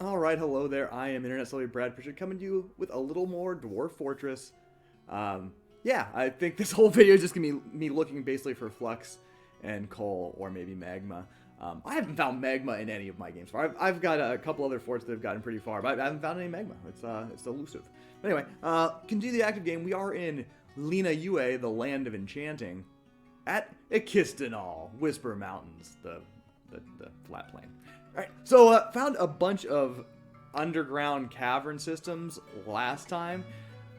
Alright, hello there. I am Internet Celebrity Brad Pritchard coming to you with a little more Dwarf Fortress. Yeah, I think this whole video is just going to be me looking basically for flux and coal or maybe magma. I haven't found magma in any of my games. I've got a couple other forts that have gotten pretty far, but I haven't found any magma. It's elusive. But anyway, continue the active game. We are in Lina Yue, the land of enchanting, at Iklistonol, Whispermountains, the flat plain. Alright, so found a bunch of underground cavern systems last time.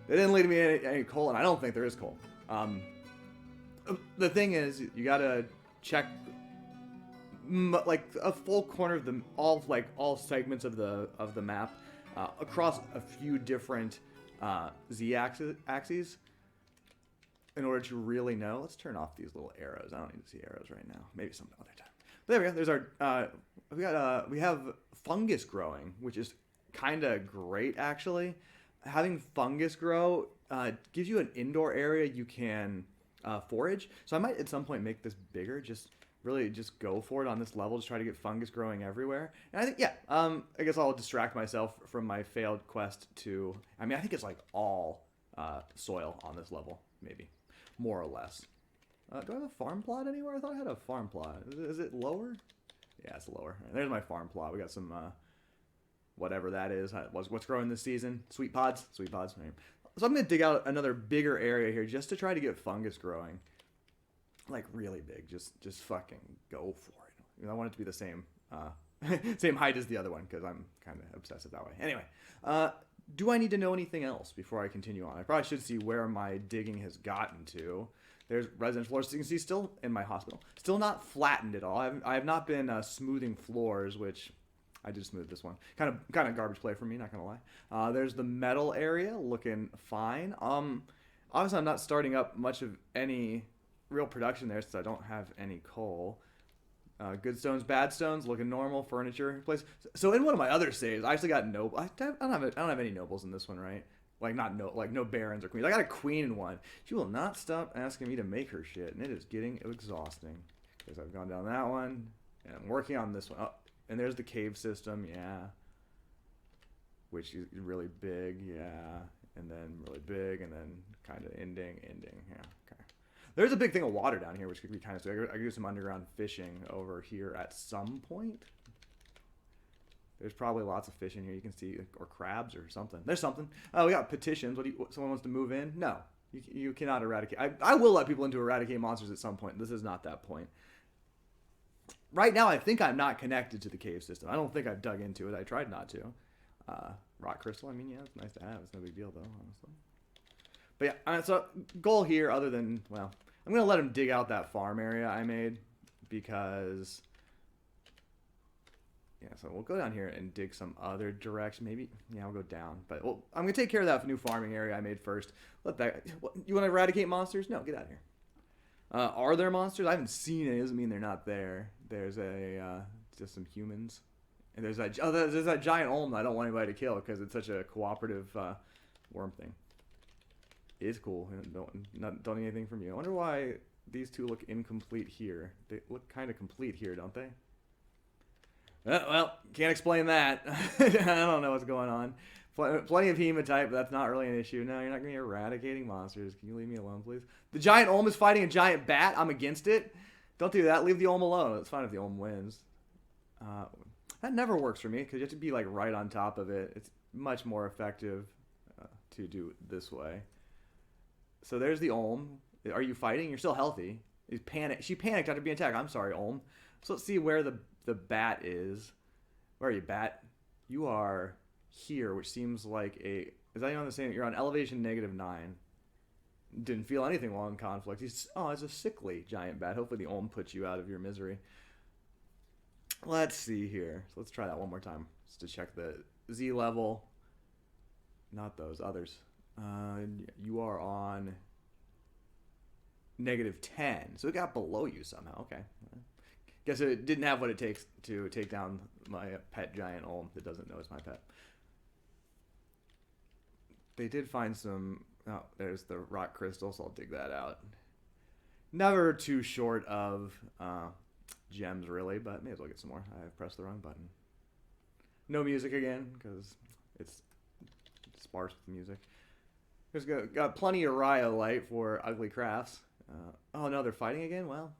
They didn't lead me any coal, and I don't think there is coal. The thing is, you gotta check like a full corner of the all segments of the map across a few different z-axes in order to really know. Let's turn off these little arrows. I don't need to see arrows right now. Maybe some other time. There we go. There's our we have fungus growing, which is kind of great actually. Having fungus grow gives you an indoor area you can forage. So I might at some point make this bigger. Just go for it on this level. Just try to get fungus growing everywhere. And I think I guess I'll distract myself from my failed quest to. I mean, I think it's like all soil on this level, maybe more or less. Do I have a farm plot anywhere? I thought I had a farm plot. Is it lower? Yeah, it's lower. Right, there's my farm plot. We got some, whatever that is. What's growing this season? Sweet pods. Sweet pods. Right. So I'm going to dig out another bigger area here just to try to get fungus growing. Like, really big. Just fucking go for it. You know, I want it to be the same, same height as the other one because I'm kind of obsessive that way. Anyway, do I need to know anything else before I continue on? I probably should see where my digging has gotten to. There's residence floors. So you can see still in my hospital. Still not flattened at all. I have not been smoothing floors, which I did smooth this one. Kind of garbage play for me, not going to lie. There's the metal area looking fine. Obviously, I'm not starting up much of any real production there since I don't have any coal. Good stones, bad stones, looking normal. Furniture place. So in one of my other saves, I actually got noble. I don't have any nobles in this one, right? Like no barons or queens. I got a queen in one. She will not stop asking me to make her shit, and it is getting exhausting. Because I've gone down that one, and I'm working on this one. Oh, and there's the cave system, yeah. Which is really big, yeah. And then really big, and then kind of ending, yeah. Okay. There's a big thing of water down here, which could be kind of sweet. I could do some underground fishing over here at some point. There's probably lots of fish in here you can see, or crabs or something. There's something. Oh, we got petitions. Someone wants to move in? No. You cannot eradicate. I will let people in to eradicate monsters at some point. This is not that point. Right now, I think I'm not connected to the cave system. I don't think I've dug into it. I tried not to. Rock crystal, I mean, yeah, it's nice to have. It's no big deal, though, honestly. But yeah, so goal here, other than, well, I'm going to let him dig out that farm area I made because... Yeah, so we'll go down here and dig some other direction. Maybe, yeah, I'll go down. But well, I'm going to take care of that new farming area I made first. Let that. You want to eradicate monsters? No, get out of here. Are there monsters? I haven't seen any. Doesn't mean they're not there. There's just some humans. And there's that giant olm that I don't want anybody to kill because it's such a cooperative worm thing. It's cool. Don't need anything from you. I wonder why these two look incomplete here. They look kind of complete here, don't they? Well, can't explain that. I don't know what's going on. Plenty of hematite, but that's not really an issue. No, you're not going to be eradicating monsters. Can you leave me alone, please? The giant olm is fighting a giant bat. I'm against it. Don't do that. Leave the olm alone. It's fine if the olm wins. That never works for me because you have to be like right on top of it. It's much more effective to do it this way. So there's the olm. Are you fighting? You're still healthy. She panicked after being attacked. I'm sorry, olm. So let's see where the bat is. Where are you, bat? You are here, which seems like a... Is that on the same... You're on elevation -9. Didn't feel anything while in conflict. It's a sickly giant bat. Hopefully the olm puts you out of your misery. Let's see here. So let's try that one more time. Just to check the Z level. Not those, others. You are on -10. So it got below you somehow. Okay. Guess it didn't have what it takes to take down my pet giant olm that doesn't know it's my pet. They did find some... Oh, there's the rock crystal, so I'll dig that out. Never too short of gems, really, but may as well get some more. I pressed the wrong button. No music again, because it's sparse with music. There's got plenty of rhyolite for ugly crafts. Oh no, they're fighting again? Well,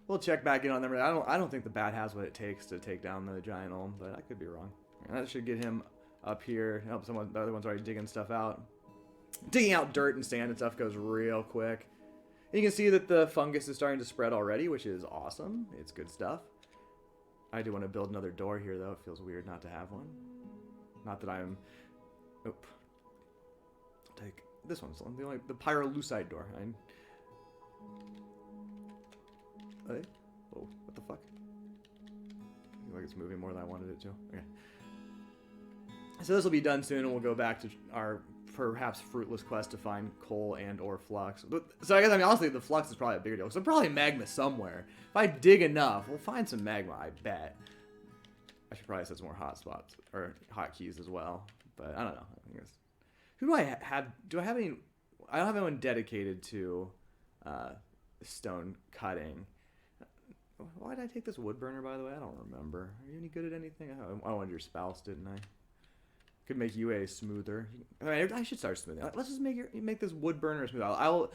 we'll check back in on them. I don't think the bat has what it takes to take down the giant olm, but I could be wrong. And that should get him up here. Help someone. The other one's already digging stuff out. Digging out dirt and sand and stuff goes real quick. And you can see that the fungus is starting to spread already, which is awesome. It's good stuff. I do want to build another door here, though. It feels weird not to have one. Not that I'm... Oop. Take this one's the pyrolusite door. Hey? Whoa, what the fuck? I feel like it's moving more than I wanted it to. Okay. So this will be done soon, and we'll go back to our perhaps fruitless quest to find coal and or flux. So I guess, honestly, the flux is probably a bigger deal. So probably magma somewhere. If I dig enough, we'll find some magma, I bet. I should probably set some more hotspots, or hotkeys as well. But I don't know. I guess. Who do I have? Do I have any? I don't have anyone dedicated to stone cutting. Why did I take this wood burner, by the way? I don't remember. Are you any good at anything? I wanted your spouse, didn't I? Could make you a smoother. I should start smoothing. Let's just make this wood burner smooth. Wow,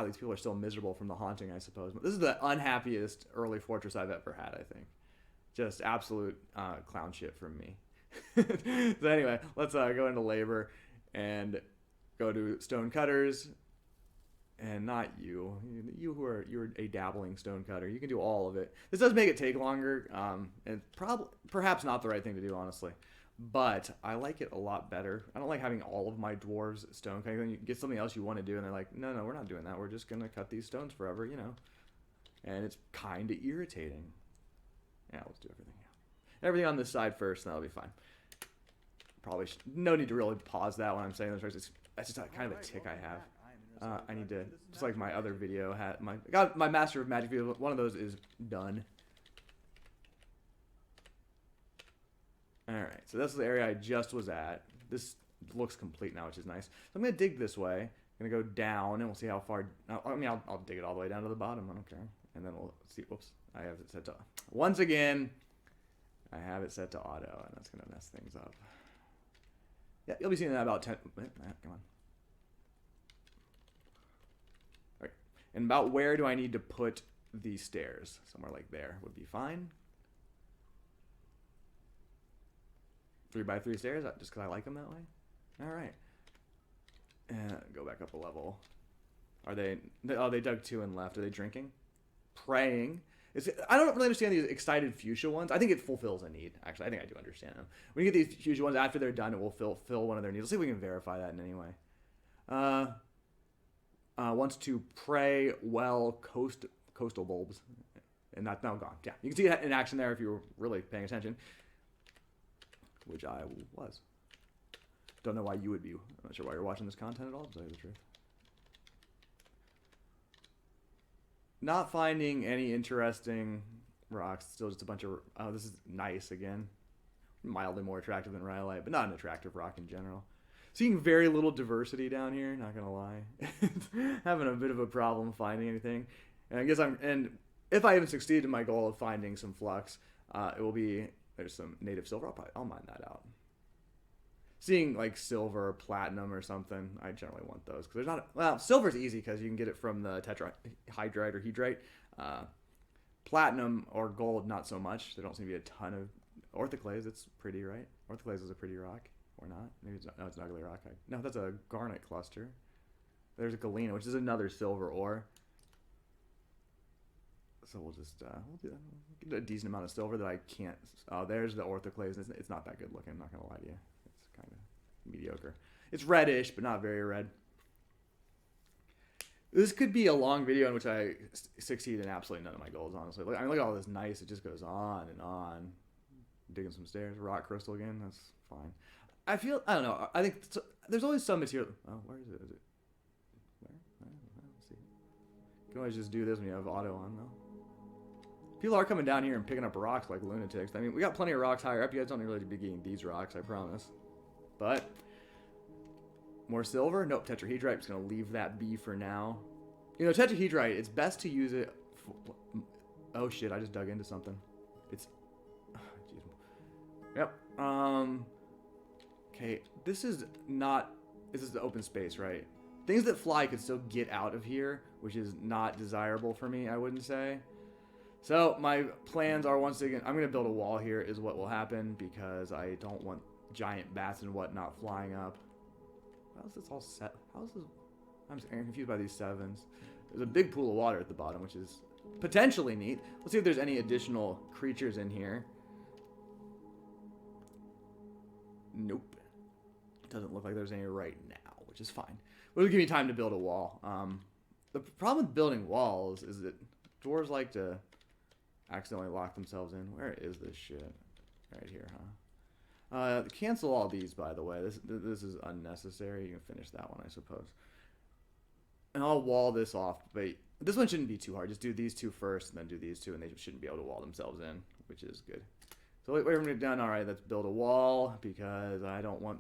these people are still miserable from the haunting, I suppose. This is the unhappiest early fortress I've ever had, I think. Just absolute clown shit from me. So anyway, let's go into labor and go to stone cutters. And not you. You're a dabbling stone cutter. You can do all of it. This does make it take longer. And perhaps not the right thing to do, honestly. But I like it a lot better. I don't like having all of my dwarves stone cutting. Then you get something else you want to do, and they're like, no, we're not doing that. We're just going to cut these stones forever, you know. And it's kind of irritating. Yeah, let's do everything. Yeah. Everything on this side first, and that'll be fine. Probably no need to really pause that when I'm saying this. That's just kind of a tick I have. I need to, just like my other video had, my Master of Magic video, one of those is done. Alright, so that's the area I just was at. This looks complete now, which is nice. So I'm going to dig this way. I'm going to go down, and we'll see how far... I'll dig it all the way down to the bottom. I don't care. And then we'll see... Whoops. I have it set to... Once again, I have it set to auto, and that's going to mess things up. Yeah, you'll be seeing that about 10... Come on. Alright. And about where do I need to put the stairs? Somewhere like there would be fine. 3x3 stairs, just because I like them that way. All right. And go back up a level. Are they? Oh, they dug 2 and left. Are they drinking? Praying. I don't really understand these excited fuchsia ones. I think it fulfills a need. Actually, I think I do understand them. When you get these fuchsia ones, after they're done, it will fill one of their needs. Let's see if we can verify that in any way. Wants to pray well coastal bulbs. And that's now gone. Yeah, you can see that in action there if you were really paying attention. Which I was. Don't know why you would be. I'm not sure why you're watching this content at all, to tell you the truth. Not finding any interesting rocks. Still just a bunch of... Oh, this is nice again. Mildly more attractive than rhyolite, but not an attractive rock in general. Seeing very little diversity down here, not gonna lie. Having a bit of a problem finding anything. And I guess and if I even succeed in my goal of finding some flux, it will be... There's some native silver. I'll mine that out. Seeing like silver or platinum or something, I generally want those because there's not. Well, silver's easy because you can get it from the tetrahydrite or hedrite. Platinum or gold, not so much. There don't seem to be a ton of orthoclase. It's pretty, right? Orthoclase is a pretty rock, or not? Maybe it's not. No, it's an ugly rock. No, that's a garnet cluster. There's a galena, which is another silver ore. So we'll just we'll do that. We'll get a decent amount of silver that I can't. Oh, there's the orthoclase. It's not that good looking. I'm not gonna lie to you. It's kind of mediocre. It's reddish, but not very red. This could be a long video in which I succeed in absolutely none of my goals. Honestly, look at all this nice. It just goes on and on. Digging some stairs. Rock crystal again. That's fine. I don't know. I think there's always some material. Oh, where is it? Is it? Where? Let's see. You can always just do this when you have auto on though. People are coming down here and picking up rocks like lunatics. I mean, we got plenty of rocks higher up. You guys don't really be getting these rocks, I promise. But, more silver? Nope, tetrahedrite. I'm just going to leave that be for now. You know, tetrahedrite, it's best to use it... Oh shit, I just dug into something. Jeez. Yep. Okay, this is not... This is the open space, right? Things that fly could still get out of here, which is not desirable for me, I wouldn't say. So, my plans are, once again, I'm going to build a wall here is what will happen, because I don't want giant bats and whatnot flying up. How is this all set? How is this... I'm confused by these 7s. There's a big pool of water at the bottom, which is potentially neat. Let's see if there's any additional creatures in here. Nope. Doesn't look like there's any right now, which is fine. But it'll give me time to build a wall. The problem with building walls is that dwarves like to accidentally lock themselves in. Where is this shit? Right here, huh? Cancel all these, by the way. This is unnecessary. You can finish that one, I suppose. And I'll wall this off, but this one shouldn't be too hard. Just do these 2 first, and then do these 2, and they shouldn't be able to wall themselves in, which is good. So wait for me done. All right, let's build a wall, because I don't want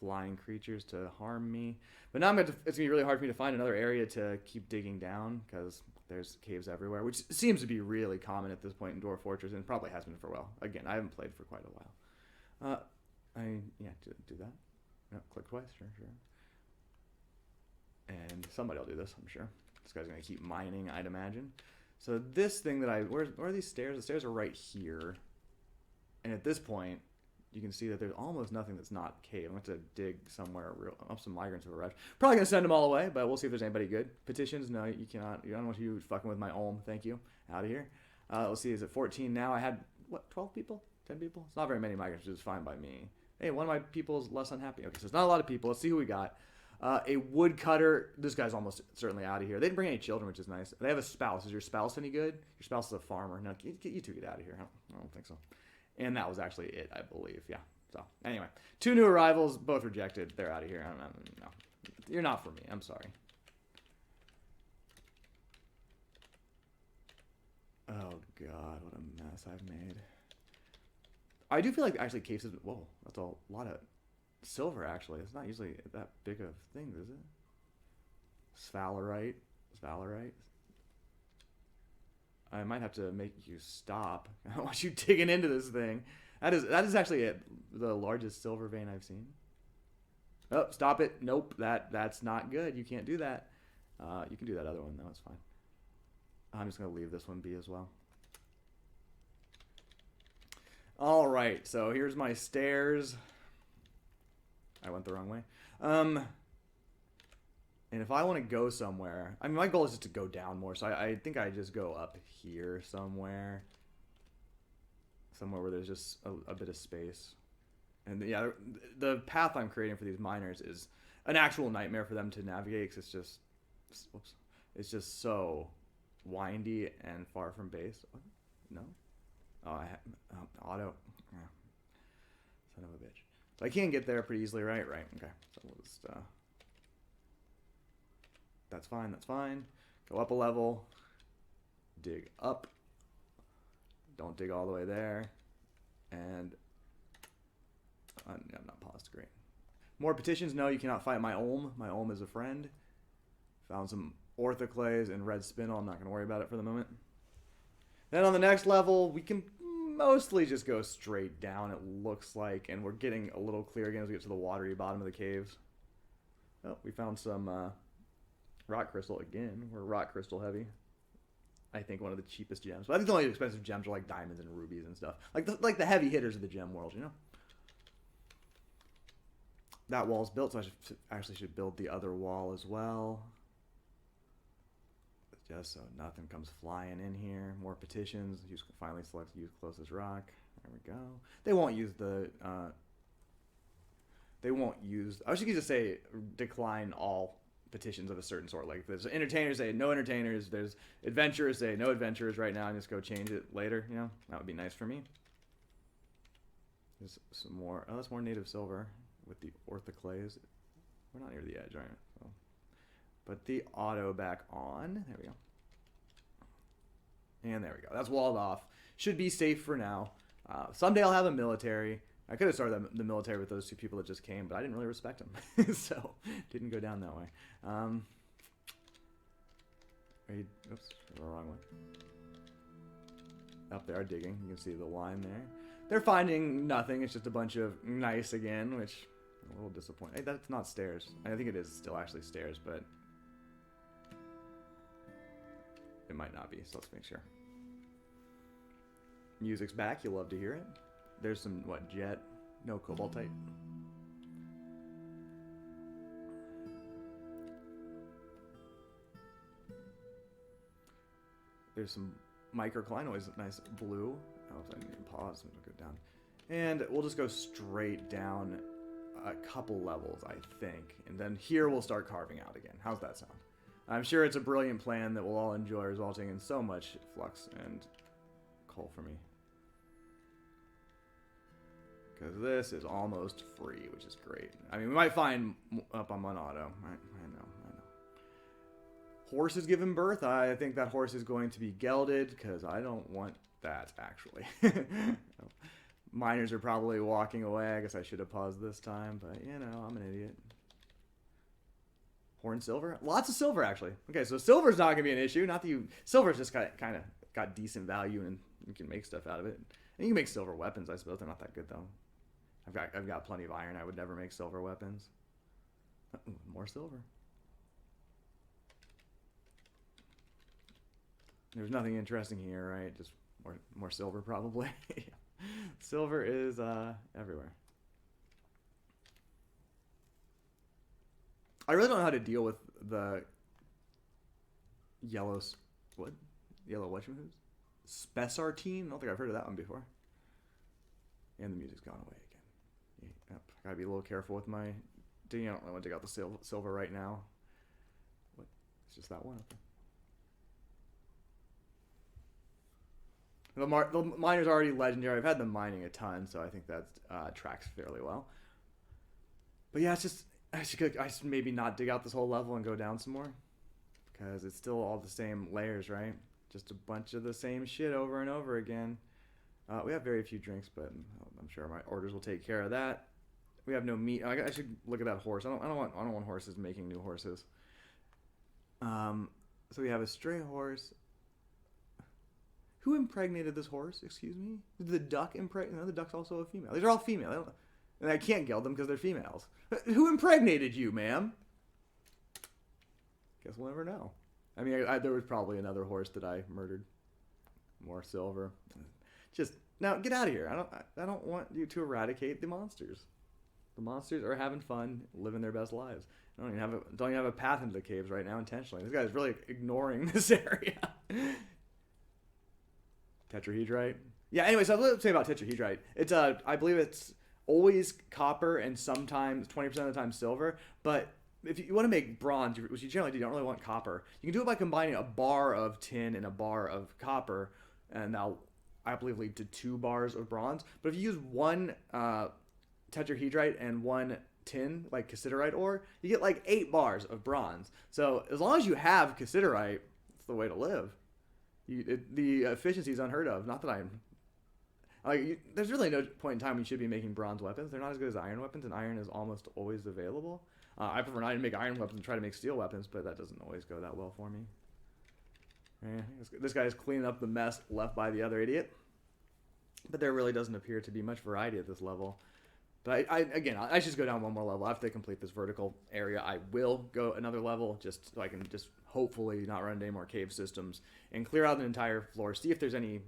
flying creatures to harm me. But now it's going to be really hard for me to find another area to keep digging down, because there's caves everywhere, which seems to be really common at this point in Dwarf Fortress, and probably has been for a while. Again, I haven't played for quite a while. Yeah, do that. No, click twice, sure. And somebody will do this, I'm sure. This guy's going to keep mining, I'd imagine. So this thing that where are these stairs? The stairs are right here. And at this point, you can see that there's almost nothing that's not cave. I'm going to have to dig somewhere up. Some migrants have arrived. Probably going to send them all away, but we'll see if there's anybody good. Petitions? No, you cannot. I don't want you fucking with my ohm. Thank you. Out of here. Let's see, is it 14 now? I had, what, 12 people? 10 people? It's not very many migrants, which is fine by me. Hey, one of my people is less unhappy. Okay, so it's not a lot of people. Let's see who we got. A woodcutter. This guy's almost certainly out of here. They didn't bring any children, which is nice. They have a spouse. Is your spouse any good? Your spouse is a farmer. No, you two get out of here. I don't think so. And that was actually it, I believe. Yeah. So, anyway. 2 new arrivals, both rejected. They're out of here. No. You're not for me. I'm sorry. Oh, God. What a mess I've made. I do feel like actually cases... Whoa. That's a lot of... silver, actually. It's not usually that big of things, is it? Sphalerite. I might have to make you stop. I don't want you digging into this thing. That is actually the largest silver vein I've seen. Oh, stop it. Nope. That's not good. You can't do that. You can do that other one, though. It's fine. I'm just going to leave this one be as well. All right. So here's my stairs. I went the wrong way. And if I want to go somewhere, I mean, my goal is just to go down more. So I think I just go up here somewhere. Somewhere where there's just a bit of space. And yeah, the path I'm creating for these miners is an actual nightmare for them to navigate, because it's just so windy and far from base. No? Oh, auto. Yeah. Son of a bitch. So I can get there pretty easily, right? Right. Okay. So we'll just... That's fine. Go up a level. Dig up. Don't dig all the way there. And... I'm not paused. Great. More petitions? No, you cannot fight my ohm. My ohm is a friend. Found some orthoclase and red spinel. I'm not going to worry about it for the moment. Then on the next level, we can mostly just go straight down, it looks like. And we're getting a little clear again as we get to the watery bottom of the caves. Oh, we found some rock crystal again. We're rock crystal heavy. I think one of the cheapest gems. But I think the only expensive gems are like diamonds and rubies and stuff. Like the heavy hitters of the gem world, you know? That wall's built, so I actually should build the other wall as well. Just so nothing comes flying in here. More petitions. Finally select use closest rock. There we go. They won't use the... they won't use... I should just say decline all petitions of a certain sort. Like if there's entertainers, say no entertainers. There's adventurers, say no adventurers right now, and just go change it later. You know, that would be nice for me. There's some more... Oh, that's more native silver with the orthoclase. We're not near the edge, right? So, put the auto back on. There we go. And there we go. That's walled off. Should be safe for now. Someday I'll have a military. I could have started the military with those 2 people that just came, but I didn't really respect them. So, didn't go down that way. Oops, the wrong way. Up there, digging. You can see the line there. They're finding nothing. It's just a bunch of nice again, which a little disappointing. Hey, that's not stairs. I think it is still actually stairs, but it might not be. So let's make sure. Music's back. You'll love to hear it. There's some, what, jet? No cobaltite. There's some microclinoids, nice blue. Oh, I need to pause. We'll go down. And we'll just go straight down a couple levels, I think. And then here we'll start carving out again. How's that sound? I'm sure it's a brilliant plan that we'll all enjoy, resulting in so much flux and coal for me. Because this is almost free, which is great. I mean, we might find up on Monauto. I know. Horse is giving birth. I think that horse is going to be gelded, because I don't want that, actually. Miners are probably walking away. I guess I should have paused this time, but, you know, I'm an idiot. Horn silver? Lots of silver, actually. Okay, so silver's not going to be an issue. Not that you... Silver's just kind of got decent value, and you can make stuff out of it. And you can make silver weapons, I suppose. They're not that good, though. I've got plenty of iron. I would never make silver weapons. Ooh, more silver. There's nothing interesting here, right? Just more silver, probably. Yeah. Silver is everywhere. I really don't know how to deal with the yellow whatchamacallit? Spessartine? I don't think I've heard of that one before. And the music's gone away again. Yep. I gotta be a little careful with my digging. I don't really want to dig out the silver right now. What? It's just that one up there. The miner's already legendary. I've had them mining a ton, so I think that tracks fairly well. But yeah, it's just I should maybe not dig out this whole level and go down some more, because it's still all the same layers, right? Just a bunch of the same shit over and over again. We have very few drinks, but I'm sure my orders will take care of that. We have no meat. I should look at that horse. I don't want horses making new horses. So we have a stray horse. Who impregnated this horse? Excuse me? Did the duck impregnate? No, the duck's also a female. These are all female. And I can't geld them because they're females. Who impregnated you, ma'am? Guess we'll never know. I mean, there was probably another horse that I murdered. More silver. Just now, get out of here. I don't want you to eradicate the monsters. The monsters are having fun, living their best lives. I don't even have a path into the caves right now intentionally. This guy's really ignoring this area. Tetrahedrite. Yeah, anyway, so let's say about tetrahedrite. It's I believe it's always copper and sometimes 20% of the time silver. But if you want to make bronze, which you generally do, you don't really want copper. You can do it by combining a bar of tin and a bar of copper, and that'll, I believe, lead to 2 bars of bronze. But if you use one tetrahedrite and one tin, like cassiterite ore, you get like 8 bars of bronze. So as long as you have cassiterite, it's the way to live. The efficiency is unheard of. Not that I'm... there's really no point in time when you should be making bronze weapons. They're not as good as iron weapons, and iron is almost always available. I prefer not to make iron weapons and try to make steel weapons, but that doesn't always go that well for me. This guy is cleaning up the mess left by the other idiot. But there really doesn't appear to be much variety at this level. But I should go down one more level. After they complete this vertical area, I will go another level just so I can just hopefully not run into any more cave systems and clear out an entire floor. See if there's any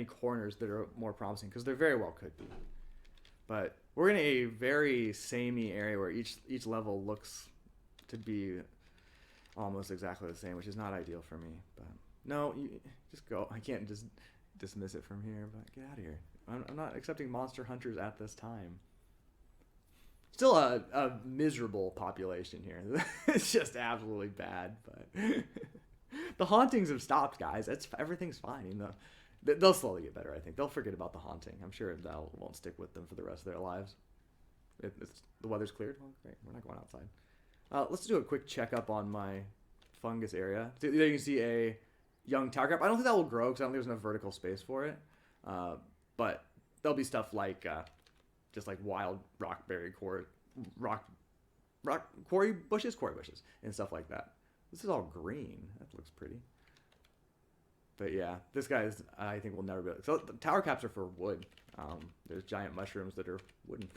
corners that are more promising, because there very well could be. But we're in a very samey area where each level looks to be almost exactly the same, which is not ideal for me. But no, you just go. I can't just dismiss it from here, but get out of here. I'm not accepting monster hunters at this time. Still a miserable population here. It's just absolutely bad, but the hauntings have stopped, guys. Everything's fine. They'll slowly get better, I think. They'll forget about the haunting. I'm sure that won't stick with them for the rest of their lives. The weather's cleared? Well, great. We're not going outside. Let's do a quick checkup on my fungus area. There you can see a young tower crab. I don't think that will grow because I don't think there's enough vertical space for it. But there'll be stuff like just like wild rockberry quarry bushes, and stuff like that. This is all green. That looks pretty. But yeah, this guy's, I think, will never be. So the tower caps are for wood. There's giant mushrooms that are wooden.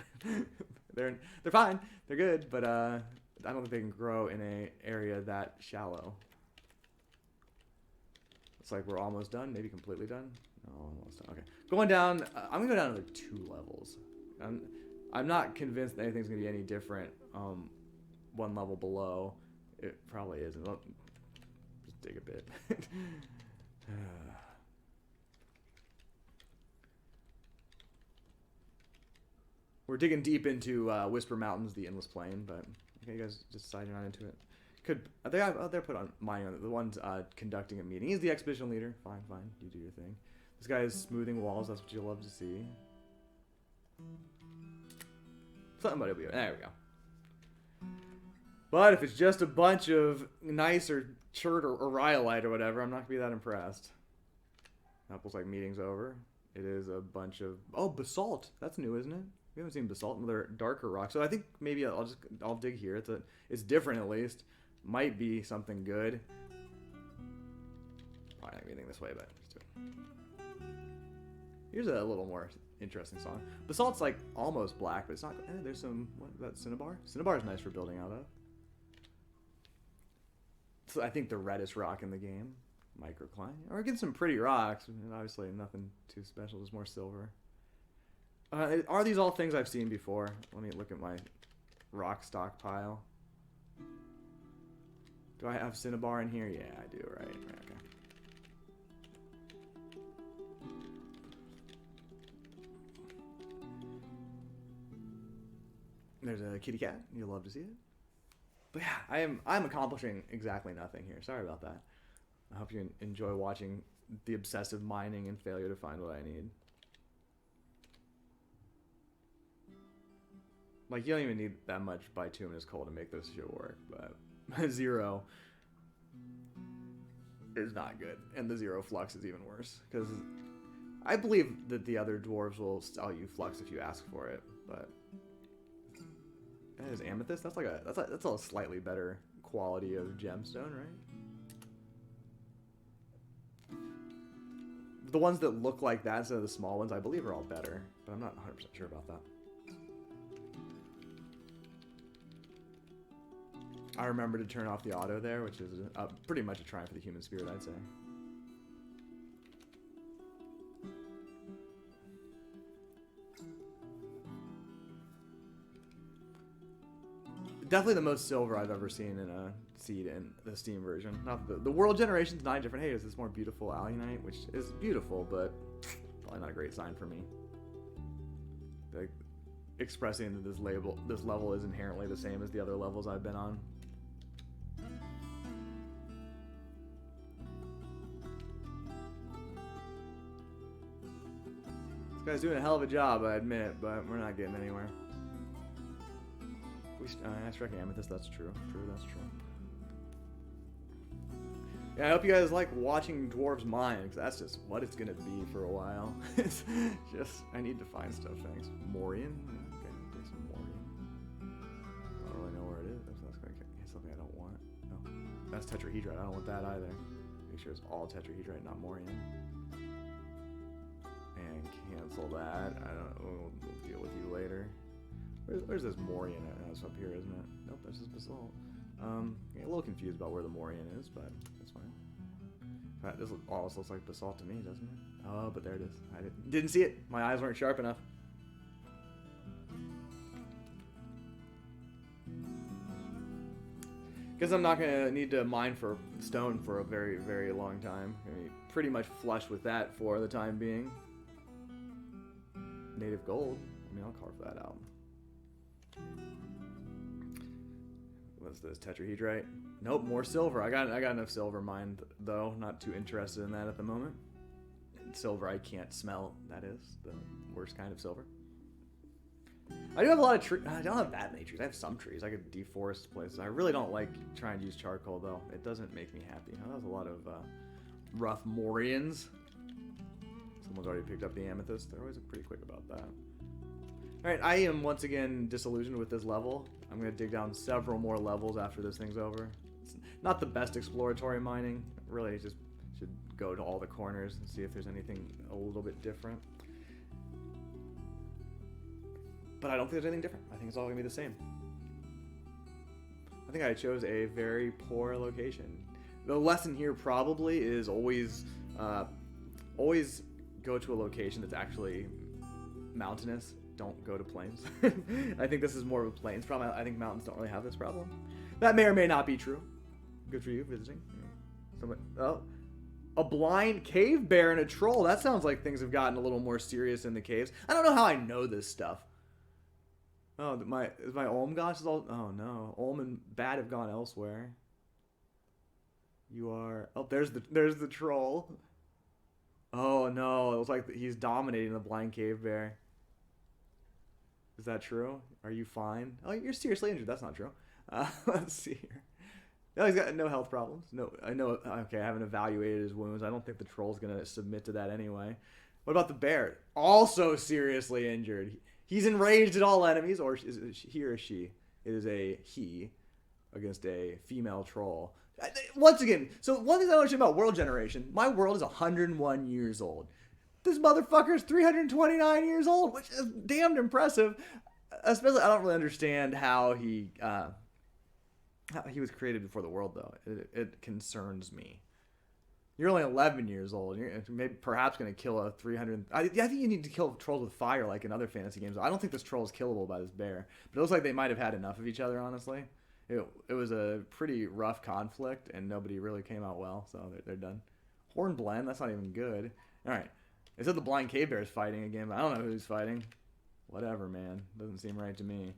they're fine. They're good, but I don't think they can grow in a area that shallow. It's like we're almost done, maybe completely done. No, almost done. Okay, going down. I'm gonna go down to like 2 levels. I'm not convinced that anything's gonna be any different. 1 level below, it probably isn't. Just dig a bit. We're digging deep into Whispermountains, the endless plain, but okay, you guys just decided you're not into it. They're put on mine on it. The one's conducting a meeting. He's the expedition leader. Fine, you do your thing. This guy is smoothing walls. That's what you love to see. Somebody will be there. We go. But if it's just a bunch of nice or chert or rhyolite or whatever, I'm not gonna be that impressed. That looks like meeting's over. It is a bunch of basalt. That's new, isn't it? We haven't seen basalt, another darker rock. So I think maybe I'll dig here. It's different at least. Might be something good. Probably not anything this way, but let's do it. Here's a little more interesting song. Basalt's like almost black, but it's not. There's some. What is that? Cinnabar. Cinnabar is nice for building out of. So I think the reddest rock in the game. Microcline. Or get some pretty rocks. Obviously nothing too special. Just more silver. Are these all things I've seen before? Let me look at my rock stockpile. Do I have cinnabar in here? Yeah, I do. Right. Okay. There's a kitty cat. You'll love to see it. But yeah, I'm accomplishing exactly nothing here. Sorry about that. I hope you enjoy watching the obsessive mining and failure to find what I need. Like, you don't even need that much bituminous coal to make this shit work, but 0 is not good. And the 0 flux is even worse. Because I believe that the other dwarves will sell you flux if you ask for it, but... That is amethyst? That's like that's a slightly better quality of gemstone, right? The ones that look like that instead of the small ones, I believe, are all better, but I'm not 100% sure about that. I remember to turn off the auto there, which is pretty much a triumph for the human spirit, I'd say. Definitely the most silver I've ever seen in a seed in the Steam version. Not the world generation's 9 different haters. It's more beautiful alunite, which is beautiful, but probably not a great sign for me. Like, expressing that this level is inherently the same as the other levels I've been on. This guy's doing a hell of a job, I admit, but we're not getting anywhere. I struck amethyst, that's true. That's true. Yeah, I hope you guys like watching dwarves mine, because that's just what it's gonna be for a while. It's just, I need to find stuff, thanks. Morian? Okay, take some Morian. I don't really know where it is. That's something I don't want. No, that's tetrahedrite, I don't want that either. Make sure it's all tetrahedrite, not Morian. And cancel that. We'll deal with you later. Where's this Morian at? It's up here, isn't it? Nope, that's just basalt. Yeah, a little confused about where the Morian is, but that's fine. In fact, this almost looks like basalt to me, doesn't it? Oh, but there it is. I didn't see it. My eyes weren't sharp enough. Guess I'm not gonna need to mine for stone for a very, very long time. I mean, pretty much flush with that for the time being. Native gold. I mean, I'll carve that out. What's this? Tetrahedrite? Nope, more silver. I got enough silver mined though. Not too interested in that at the moment. And silver I can't smell. That is the worst kind of silver. I do have a lot of trees. I don't have that many trees. I have some trees. I could deforest places. I really don't like trying to use charcoal though. It doesn't make me happy. That was a lot of rough Morians. Someone's already picked up the amethyst. They're always pretty quick about that. Alright, I am once again disillusioned with this level. I'm going to dig down several more levels after this thing's over. It's not the best exploratory mining. Really, just should go go to all the corners and see if there's anything a little bit different. But I don't think there's anything different. I think it's all going to be the same. I think I chose a very poor location. The lesson here probably is always go to a location that's actually mountainous. Don't go to plains. I think this is more of a plains problem. I think mountains don't really have this problem. That may or may not be true. Good for you visiting. Oh, a blind cave bear and a troll. That sounds like things have gotten a little more serious in the caves. I don't know how I know this stuff. Oh, is my Olm gosh is all. Oh no, Olm and Bat have gone elsewhere. You are. Oh, there's the troll. Oh no, it looks like he's dominating the blind cave bear. Is that true? Are you fine? Oh, you're seriously injured. That's not true. Let's see here. No, he's got no health problems. No, I know. Okay, I haven't evaluated his wounds. I don't think the troll's gonna submit to that anyway. What about the bear? Also seriously injured. He's enraged at all enemies, or is it he or she? It is a he against a female troll. Once again, so one thing I understand about world generation, my world is 101 years old. This motherfucker is 329 years old, which is damned impressive. Especially, I don't really understand how he was created before the world, though. It concerns me. You're only 11 years old. You're maybe perhaps going to kill a 300. I think you need to kill trolls with fire, like in other fantasy games. I don't think this troll is killable by this bear, but it looks like they might have had enough of each other. Honestly, it was a pretty rough conflict, and nobody really came out well. So they're done. Hornblende, that's not even good. All right, it said the blind cave bear is fighting again, but I don't know who's fighting. Whatever, man. Doesn't seem right to me.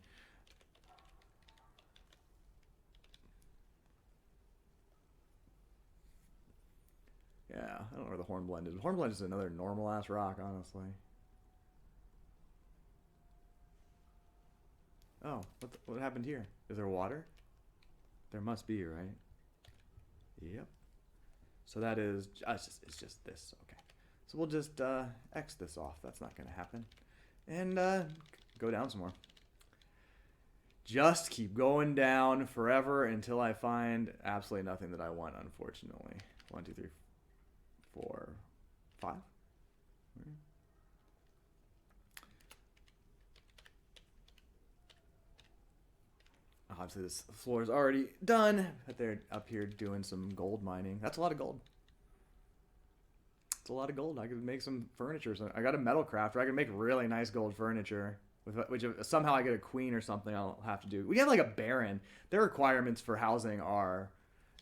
Yeah, I don't know where the Hornblende is. Hornblende is another normal-ass rock, honestly. Oh, what happened here? Is there water? There must be, right? Yep. So that is... it's just this. Okay. So we'll just X this off. That's not going to happen. And go down some more. Just keep going down forever until I find absolutely nothing that I want, unfortunately. 1, 2, 3, 4, 5. Obviously, this floor is already done, but they're up here doing some gold mining. That's a lot of gold. It's a lot of gold. I could make some furniture. So I got a metal crafter. I can make really nice gold furniture. Which if somehow I get a queen or something, I'll have to do. We have like a baron. Their requirements for housing are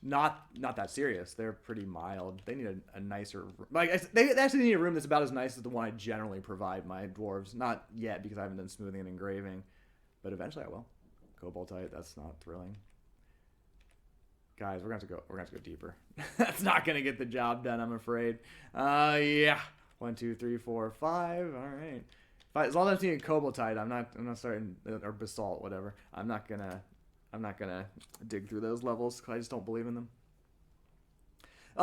not that serious. They're pretty mild. They need a nicer, like they actually need a room that's about as nice as the one I generally provide my dwarves. Not yet because I haven't done smoothing and engraving, but eventually I will. Cobaltite, that's not thrilling. Guys, we're gonna have to go deeper. That's not gonna get the job done, I'm afraid. Yeah. 1, 2, 3, 4, 5. All right. As long as I'm seeing cobaltite, I'm not starting, or basalt, whatever. I'm not gonna dig through those levels because I just don't believe in them.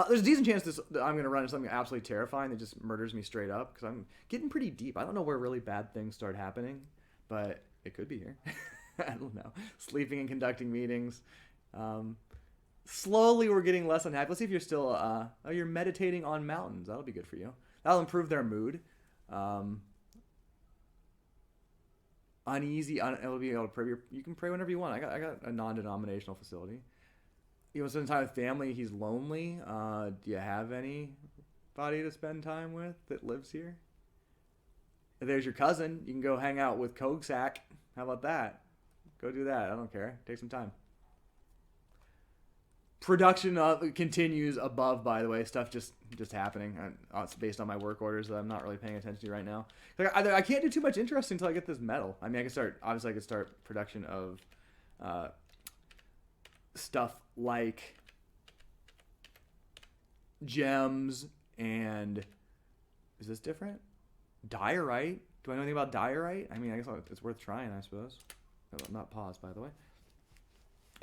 There's a decent chance that I'm gonna run into something absolutely terrifying that just murders me straight up because I'm getting pretty deep. I don't know where really bad things start happening, but it could be here. I don't know. Sleeping and conducting meetings. Slowly, we're getting less unhappy. Let's see if you're still. You're meditating on mountains. That'll be good for you. That'll improve their mood. Uneasy. It'll be able to pray. You can pray whenever you want. I got a non-denominational facility. You want to spend time with family. He's lonely. Do you have anybody to spend time with that lives here? There's your cousin. You can go hang out with Kogsak. How about that? Go do that. I don't care. Take some time. Production continues above, by the way. Stuff just happening. It's based on my work orders that I'm not really paying attention to right now. Like, I can't do too much interesting until I get this metal. I mean, I could start production of stuff like gems and... Is this different? Diorite? Do I know anything about diorite? I mean, I guess it's worth trying, I suppose. I'm not paused, by the way.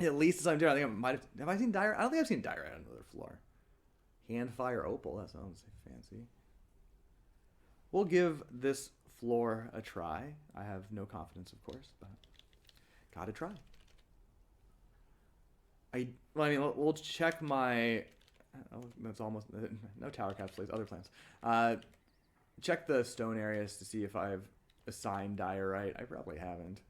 At least as I'm doing, I think I might have I seen diorite? I don't think I've seen diorite on another floor. Handfire opal, that sounds fancy. We'll give this floor a try. I have no confidence, of course, but gotta try. We'll check my Oh, that's almost no tower caps, please. Other plants. Check the stone areas to see if I've assigned diorite. I probably haven't.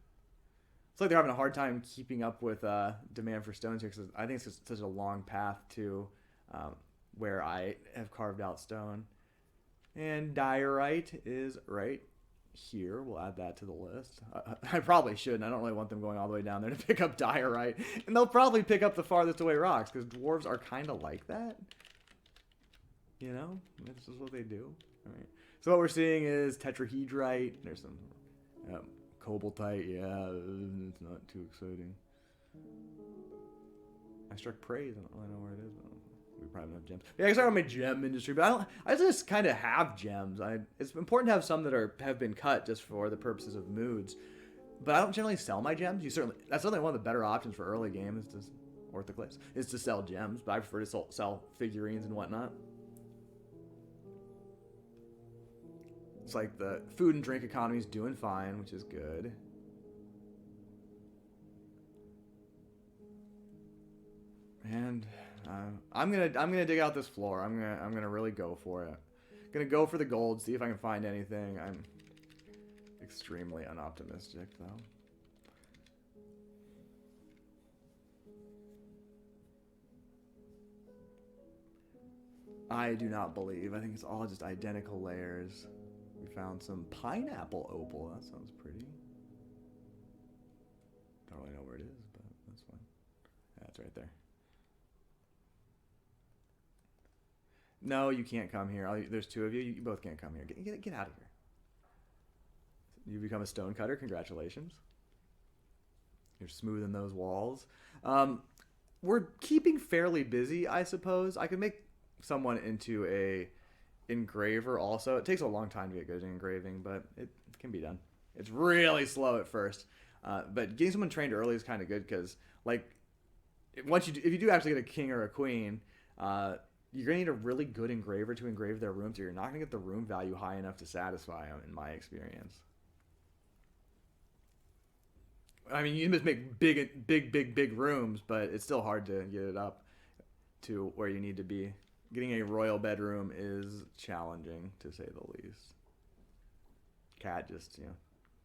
It's like they're having a hard time keeping up with demand for stones here because I think it's just such a long path to where I have carved out stone. And diorite is right here. We'll add that to the list. I probably shouldn't. I don't really want them going all the way down there to pick up diorite. And they'll probably pick up the farthest away rocks because dwarves are kind of like that. You know? This is what they do. All right. So what we're seeing is tetrahedrite. There's some cobaltite. Yeah, it's not too exciting. I struck praise. I don't really know where it is. We probably don't have gems. Yeah, I guess I don't have my gem industry, but I just kind of have gems. It's important to have some that have been cut just for the purposes of moods. But I don't generally sell my gems. That's certainly one of the better options for early game is to sell gems, but I prefer to sell figurines and whatnot. It's like the food and drink economy is doing fine, which is good. And I'm gonna dig out this floor. I'm gonna really go for it. Gonna go for the gold. See if I can find anything. I'm extremely unoptimistic though. I do not believe. I think it's all just identical layers. We found some pineapple opal. That sounds pretty. Don't really know where it is, but that's fine. Yeah, it's right there. No, you can't come here. There's two of you. You both can't come here. Get out of here. You become a stone cutter. Congratulations. You're smoothing those walls. We're keeping fairly busy, I suppose. I could make someone into a engraver also. It takes a long time to get good at engraving, but it can be done. It's really slow at first. But getting someone trained early is kind of good because, like, if you do actually get a king or a queen, you're going to need a really good engraver to engrave their rooms, or you're not going to get the room value high enough to satisfy them, in my experience. I mean, you can just make big rooms, but it's still hard to get it up to where you need to be. Getting a royal bedroom is challenging, to say the least. Cat just,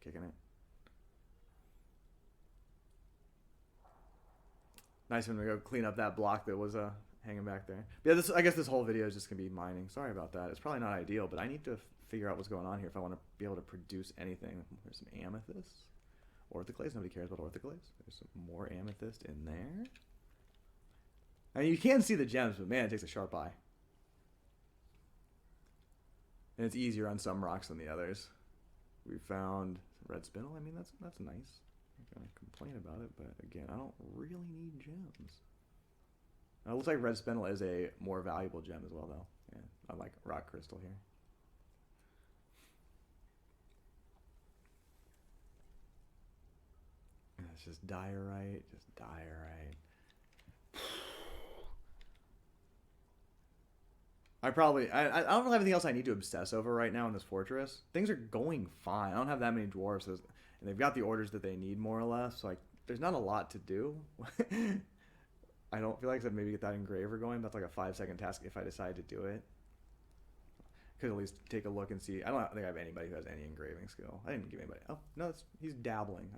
kicking it. Nice when we go clean up that block that was hanging back there. But yeah, I guess this whole video is just going to be mining. Sorry about that. It's probably not ideal, but I need to figure out what's going on here if I want to be able to produce anything. There's some amethyst. Orthoclase. Nobody cares about orthoclase. There's some more amethyst in there. I mean, you can see the gems, but man, it takes a sharp eye. And it's easier on some rocks than the others. We found red spindle. I mean, that's nice. I'm not going to complain about it, but again, I don't really need gems. It looks like red spindle is a more valuable gem as well, though. Yeah, I like rock crystal here. And it's just diorite, I don't really have anything else I need to obsess over right now in this fortress. Things are going fine. I don't have that many dwarves, and they've got the orders that they need more or less. So there's not a lot to do. I don't feel like I'd maybe get that engraver going. That's like a 5-second task if I decide to do it. Could at least take a look and see. I don't think I have anybody who has any engraving skill. I didn't give anybody. Oh no, he's dabbling.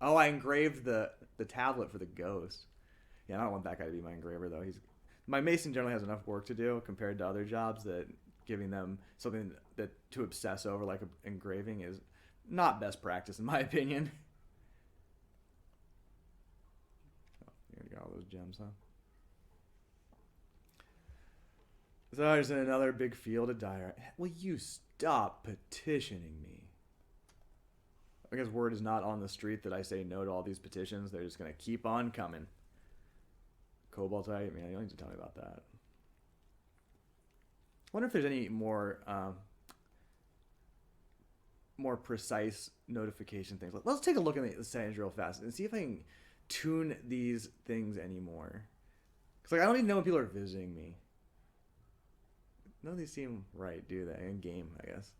I engraved the tablet for the ghost. Yeah, I don't want that guy to be my engraver though. My mason generally has enough work to do compared to other jobs that giving them something that to obsess over like engraving is not best practice in my opinion. Oh, you're gonna get all those gems, huh? So there's another big field of diorite. Will you stop petitioning me? I guess word is not on the street that I say no to all these petitions. They're just gonna keep on coming. Cobaltite, man, you don't need to tell me about that. I wonder if there's any more precise notification things. Let's take a look at the settings real fast and see if I can tune these things anymore. Because I don't even know when people are visiting me. None of these seem right, do they? In game, I guess.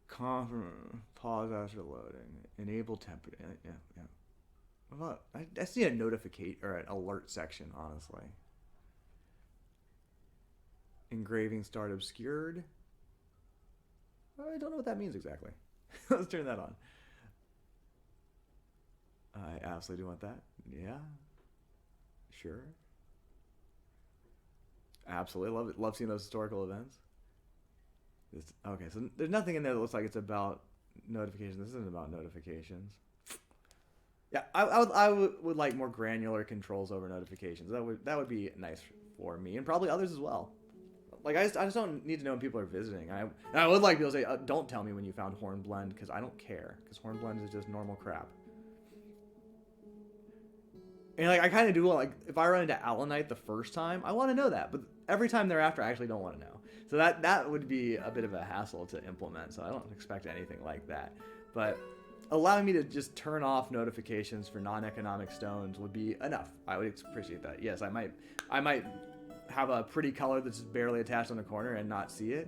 Pause after loading. Enable temperature. Yeah. I just need a notificate or an alert section, honestly. Engraving start obscured. I don't know what that means exactly. Let's turn that on. I absolutely do want that. Yeah. Sure. Absolutely. Love it. Love seeing those historical events. Okay, so there's nothing in there that looks like it's about notifications. This isn't about notifications. Yeah, I would like more granular controls over notifications. That would be nice for me and probably others as well. Like I just don't need to know when people are visiting. I would like people to say, don't tell me when you found Hornblende because I don't care because Hornblende is just normal crap. And like I kind of do like if I run into Allanite the first time, I want to know that, but every time thereafter, I actually don't want to know. So that would be a bit of a hassle to implement. So I don't expect anything like that. But allowing me to just turn off notifications for non-economic stones would be enough. I would appreciate that. Yes, I might have a pretty color that's just barely attached on the corner and not see it.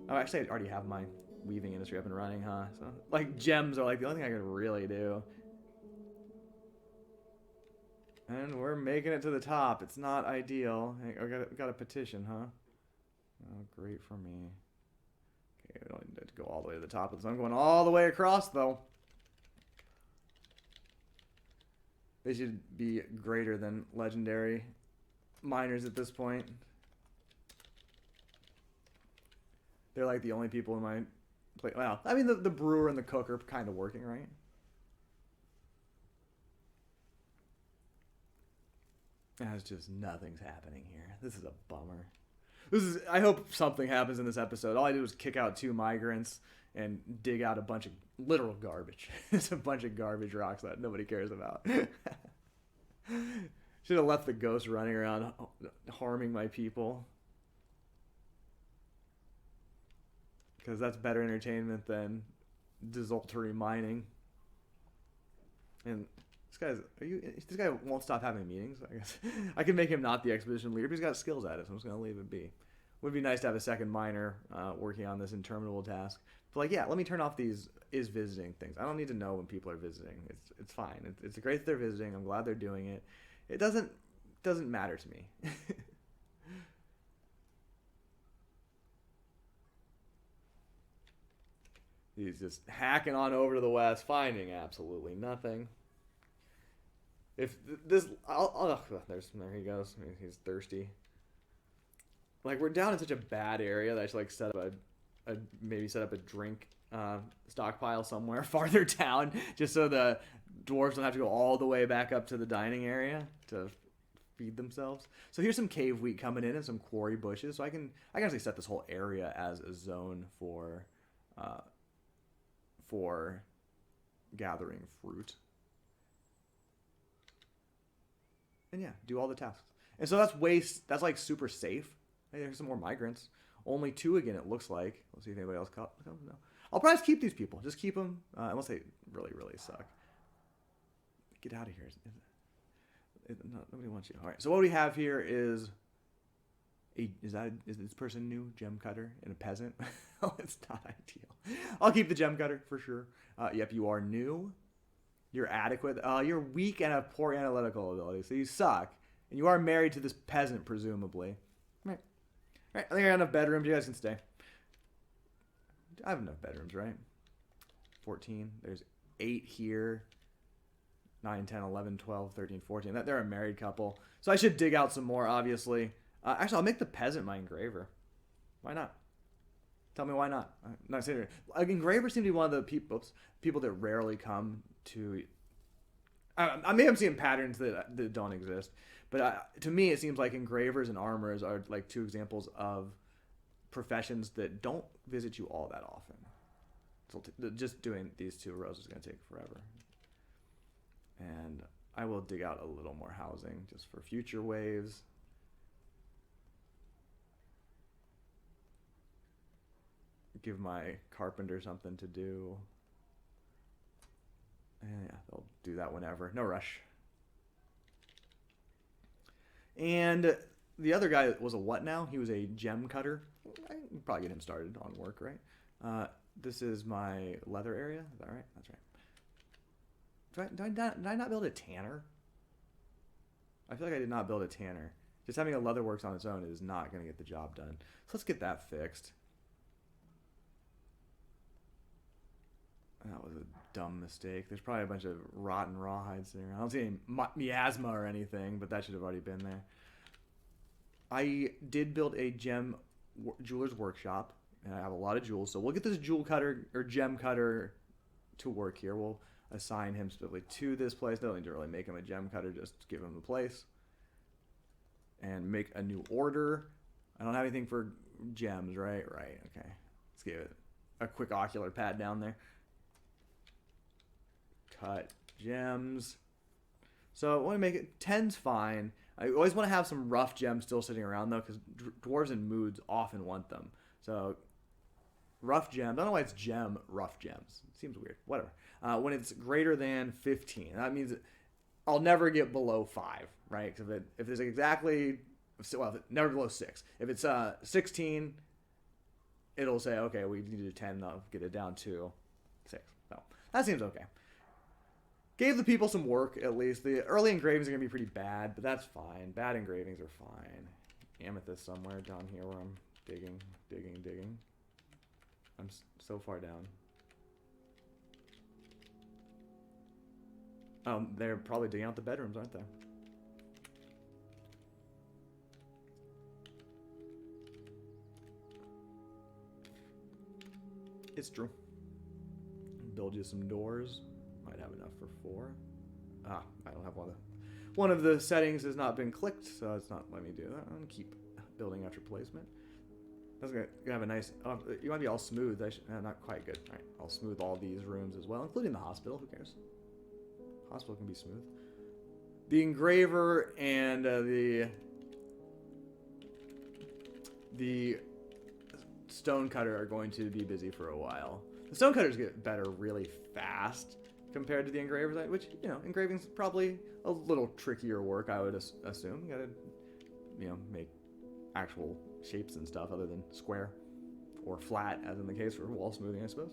Oh, actually, I already have my weaving industry up and running, huh? So like gems are like the only thing I could really do. And we're making it to the top. It's not ideal. Hey, got a petition, huh? Oh, great for me. Okay, we don't need to go all the way to the top. I'm going all the way across, though. They should be greater than legendary miners at this point. They're like the only people in my play. Well, I mean, the brewer and the cook are kind of working, right? That's just nothing's happening here. This is a bummer. I hope something happens in this episode. All I did was kick out 2 migrants and dig out a bunch of literal garbage. It's a bunch of garbage rocks that nobody cares about. Should have left the ghost running around harming my people. Because that's better entertainment than desultory mining. And this guy won't stop having meetings. I guess I can make him not the expedition leader, but he's got skills at it, so I'm just gonna leave it be. Would be nice to have a second miner working on this interminable task. But like, yeah, let me turn off these is visiting things. I don't need to know when people are visiting. It's fine. It's great that they're visiting. I'm glad they're doing it. It doesn't matter to me. He's just hacking on over to the west, finding absolutely nothing. If this, there he goes. He's thirsty. Like we're down in such a bad area that I should like set up maybe set up a drink stockpile somewhere farther down, just so the dwarves don't have to go all the way back up to the dining area to feed themselves. So here's some cave wheat coming in and some quarry bushes. So I can actually set this whole area as a zone for gathering fruit. And yeah, do all the tasks. And so that's like super safe. Hey, there's some more migrants. Only 2 again, it looks like. Let's see if anybody else comes. No. I'll probably keep these people. Just keep them, unless they really, really suck. Get out of here. Nobody wants you. All right, so what we have here is is this person new? Gem cutter and a peasant? Oh, it's not ideal. I'll keep the gem cutter for sure. Yep, you are new. You're adequate. You're weak and have poor analytical ability, so you suck. And you are married to this peasant, presumably. Right. I think I got enough bedrooms. You guys can stay. I have enough bedrooms, right? 14. There's 8 here. 9, 10, 11, 12, 13, 14. They're a married couple. So I should dig out some more, obviously. Actually, I'll make the peasant my engraver. Why not? Tell me why not. Not saying like engravers seem to be one of the people that rarely come to. I may have seen patterns that don't exist, but to me it seems like engravers and armorers are like 2 examples of professions that don't visit you all that often. So just doing these 2 rows is going to take forever. And I will dig out a little more housing just for future waves. Give my carpenter something to do. And yeah, they'll do that whenever. No rush. And the other guy was a what now? He was a gem cutter. I can probably get him started on work, right? This is my leather area. Is that right? That's right. Did I not build a tanner? I feel like I did not build a tanner. Just having a leatherworks on its own is not going to get the job done. So let's get that fixed. That was a dumb mistake. There's probably a bunch of rotten rawhides sitting around. I don't see any miasma or anything, but that should have already been there. I did build a jeweler's workshop, and I have a lot of jewels. So we'll get this jewel cutter or gem cutter to work here. We'll assign him specifically to this place. Don't need to really make him a gem cutter, just give him the place. And make a new order. I don't have anything for gems, right? Right, okay. Let's give it a quick ocular pad down there. Cut gems. So I want to make it 10's fine. I always want to have some rough gems still sitting around though, because dwarves and moods often want them. So rough gems. I don't know why it's gem rough gems. It seems weird. Whatever. When it's greater than 15, that means I'll never get below 5, right? Because if it's exactly, well, never below 6. If it's 16, it'll say, okay, we need to do 10. I'll get it down to 6. So that seems okay. Gave the people some work, at least. The early engravings are going to be pretty bad, but that's fine. Bad engravings are fine. Amethyst somewhere down here where I'm digging. I'm so far down. They're probably digging out the bedrooms, aren't they? It's true. Build you some doors. Might have enough for 4. I don't have one of the settings has not been clicked, so it's not letting me do that. I'm gonna keep building after placement. That's gonna have a nice. You want to be all smooth. Not quite good. All right, I'll smooth all these rooms as well, including the hospital. Who cares? Hospital can be smooth. The engraver and the stone cutter are going to be busy for a while. The stone cutters get better really fast compared to the engravers, which, you know, engraving's probably a little trickier work, I would assume. You gotta, you know, make actual shapes and stuff other than square or flat, as in the case for wall smoothing, I suppose.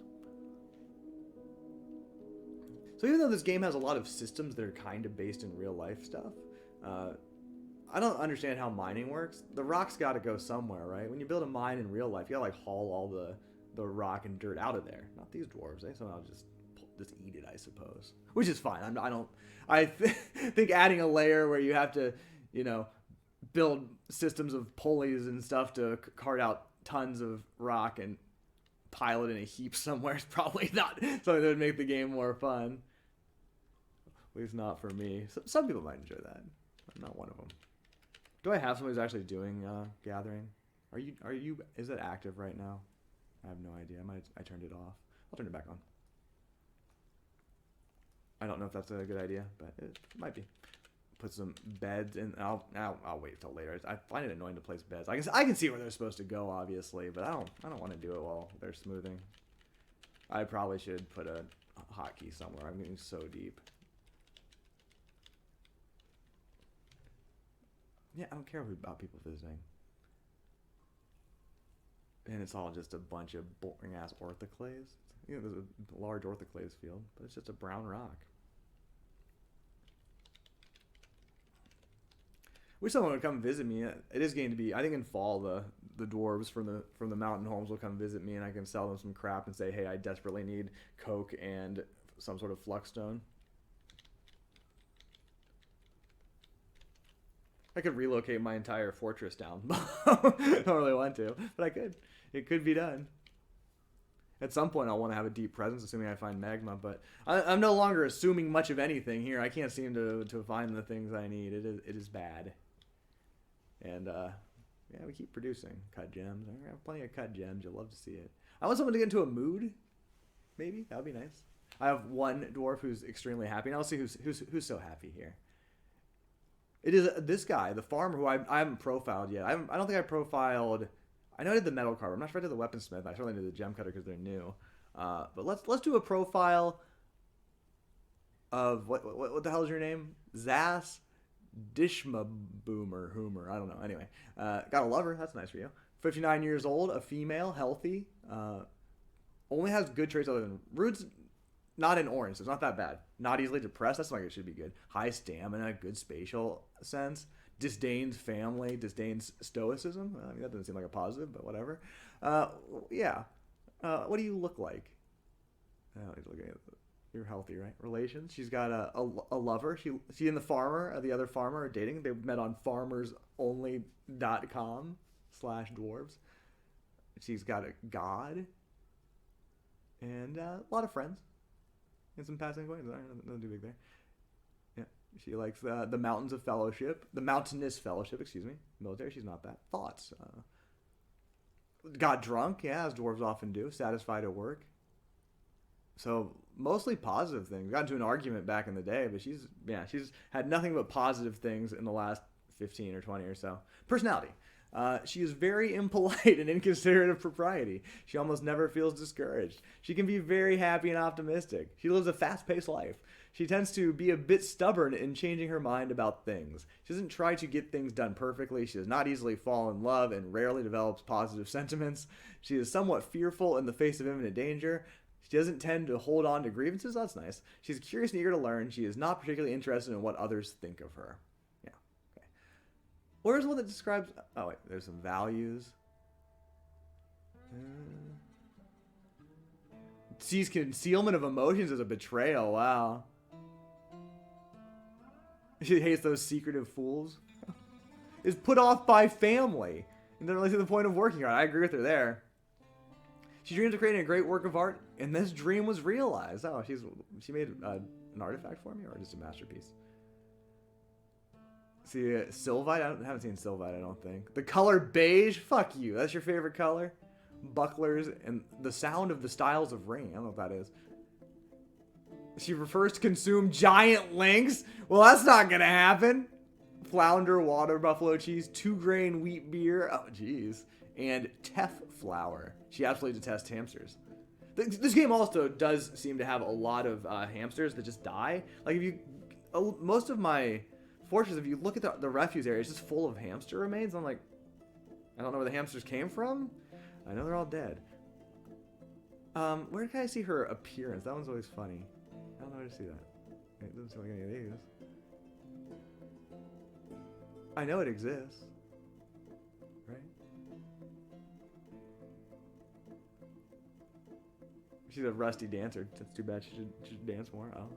So even though this game has a lot of systems that are kind of based in real life stuff, I don't understand how mining works. The rock's got to go somewhere, right? When you build a mine in real life, you gotta like haul all the rock and dirt out of there. Not these dwarves. They somehow just eat it, I suppose. Which is fine. I think adding a layer where you have to, you know, build systems of pulleys and stuff to cart out tons of rock and pile it in a heap somewhere is probably not something that would make the game more fun. At least not for me. Some people might enjoy that. I'm not one of them. Do I have someone who's actually doing gathering? Are you? Is it active right now? I have no idea. I turned it off. I'll turn it back on. I don't know if that's a good idea, but it might be. Put some beds in. I'll wait till later. I find it annoying to place beds. I can see where they're supposed to go, obviously, but I don't want to do it while they're smoothing. I probably should put a hotkey somewhere. I'm getting so deep. Yeah, I don't care about people visiting. And it's all just a bunch of boring ass orthoclaves. You know, there's a large orthoclaves field, but it's just a brown rock. Wish someone would come visit me. It is going to be, I think in fall, the dwarves from the mountain homes will come visit me, and I can sell them some crap and say, hey, I desperately need coke and some sort of fluxstone. I could relocate my entire fortress down. I don't really want to, but I could. It could be done. At some point, I'll want to have a deep presence, assuming I find magma, but I'm no longer assuming much of anything here. I can't seem to find the things I need. It is bad. And, yeah, we keep producing cut gems. I have plenty of cut gems. You'll love to see it. I want someone to get into a mood. Maybe. That would be nice. I have one dwarf who's extremely happy, and I'll see who's so happy here. It is this guy, the farmer, who I haven't profiled yet. I don't think I profiled. I know I did the metal carver. I'm not sure I did the weaponsmith. I certainly did the gem cutter because they're new. But let's do a profile of what the hell is your name? Zas Dishma Boomer Hoomer. I don't know. Anyway, got a lover. That's nice for you. 59 years old, a female, healthy. Only has good traits other than roots. Not in orange, so it's not that bad. Not easily depressed. That's like it should be good. High stamina, good spatial sense. disdains family, disdains stoicism. I mean, that doesn't seem like a positive, but whatever. Yeah. What do you look like? You're healthy, right? Relations. She's got a lover. She and the other farmer are dating. They met on farmersonly.com/dwarves. She's got a god and a lot of friends and some passing acquaintances. Nothing too big there. Yeah, she likes the mountains of fellowship, the mountainous fellowship. Excuse me, military. She's not that. Thoughts. Got drunk. Yeah, as dwarves often do. Satisfied at work. So mostly positive things. Got into an argument back in the day, but she's had nothing but positive things in the last 15 or 20 or so. Personality. She is very impolite and inconsiderate of propriety. She almost never feels discouraged. She can be very happy and optimistic. She lives a fast-paced life. She tends to be a bit stubborn in changing her mind about things. She doesn't try to get things done perfectly. She does not easily fall in love and rarely develops positive sentiments. She is somewhat fearful in the face of imminent danger. She doesn't tend to hold on to grievances. That's nice. She's curious and eager to learn. She is not particularly interested in what others think of her. Yeah. Okay. Where's one that describes... Oh, wait. There's some values. Sees concealment of emotions as a betrayal. Wow. She hates those secretive fools. Is put off by family. And doesn't really see the point of working hard. I agree with her there. She dreams of creating a great work of art, and this dream was realized. Oh, she made an artifact for me, or just a masterpiece? See, Sylvite? I haven't seen Sylvite, I don't think. The color beige? Fuck you. That's your favorite color? Bucklers and the sound of the styles of ring. I don't know what that is. She prefers to consume giant lynx? Well, that's not gonna happen. Flounder, water buffalo cheese, 2-grain wheat beer. Oh, jeez. And teff flour. She absolutely detests hamsters. This game also does seem to have a lot of hamsters that just die. Like, most of my fortress, if you look at the refuse area, it's just full of hamster remains. I'm like, I don't know where the hamsters came from. I know they're all dead. Where can I see her appearance? That one's always funny. I don't know where to see that. It doesn't seem like any of these. I know it exists. Right? She's a rusty dancer. That's too bad. She should dance more. Oh.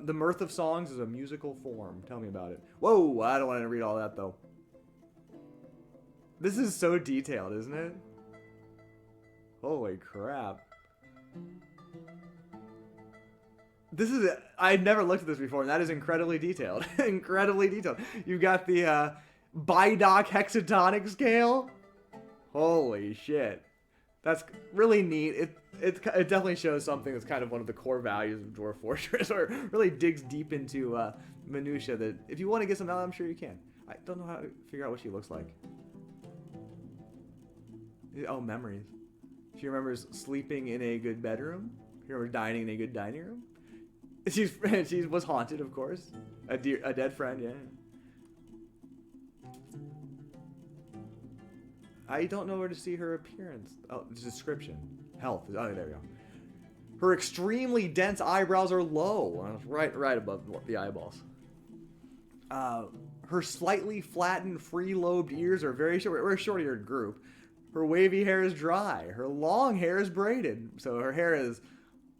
The mirth of songs is a musical form. Tell me about it. Whoa! I don't want to read all that, though. This is so detailed, isn't it? Holy crap. This is... I've never looked at this before, and that is incredibly detailed. Incredibly detailed. You've got the Bidoc hexatonic scale. Holy shit. That's really neat. It definitely shows something that's kind of one of the core values of Dwarf Fortress, or really digs deep into minutia that if you want to get some out, I'm sure you can. I don't know how to figure out what she looks like. Oh, memories. She remembers sleeping in a good bedroom. She remembers dining in a good dining room. She was haunted, of course. A dead friend, yeah. I don't know where to see her appearance. Oh, the description. Health. Oh, there we go. Her extremely dense eyebrows are low. Right above the eyeballs. Her slightly flattened, free-lobed ears are very short. We're a short-eared group. Her wavy hair is dry. Her long hair is braided. So her hair is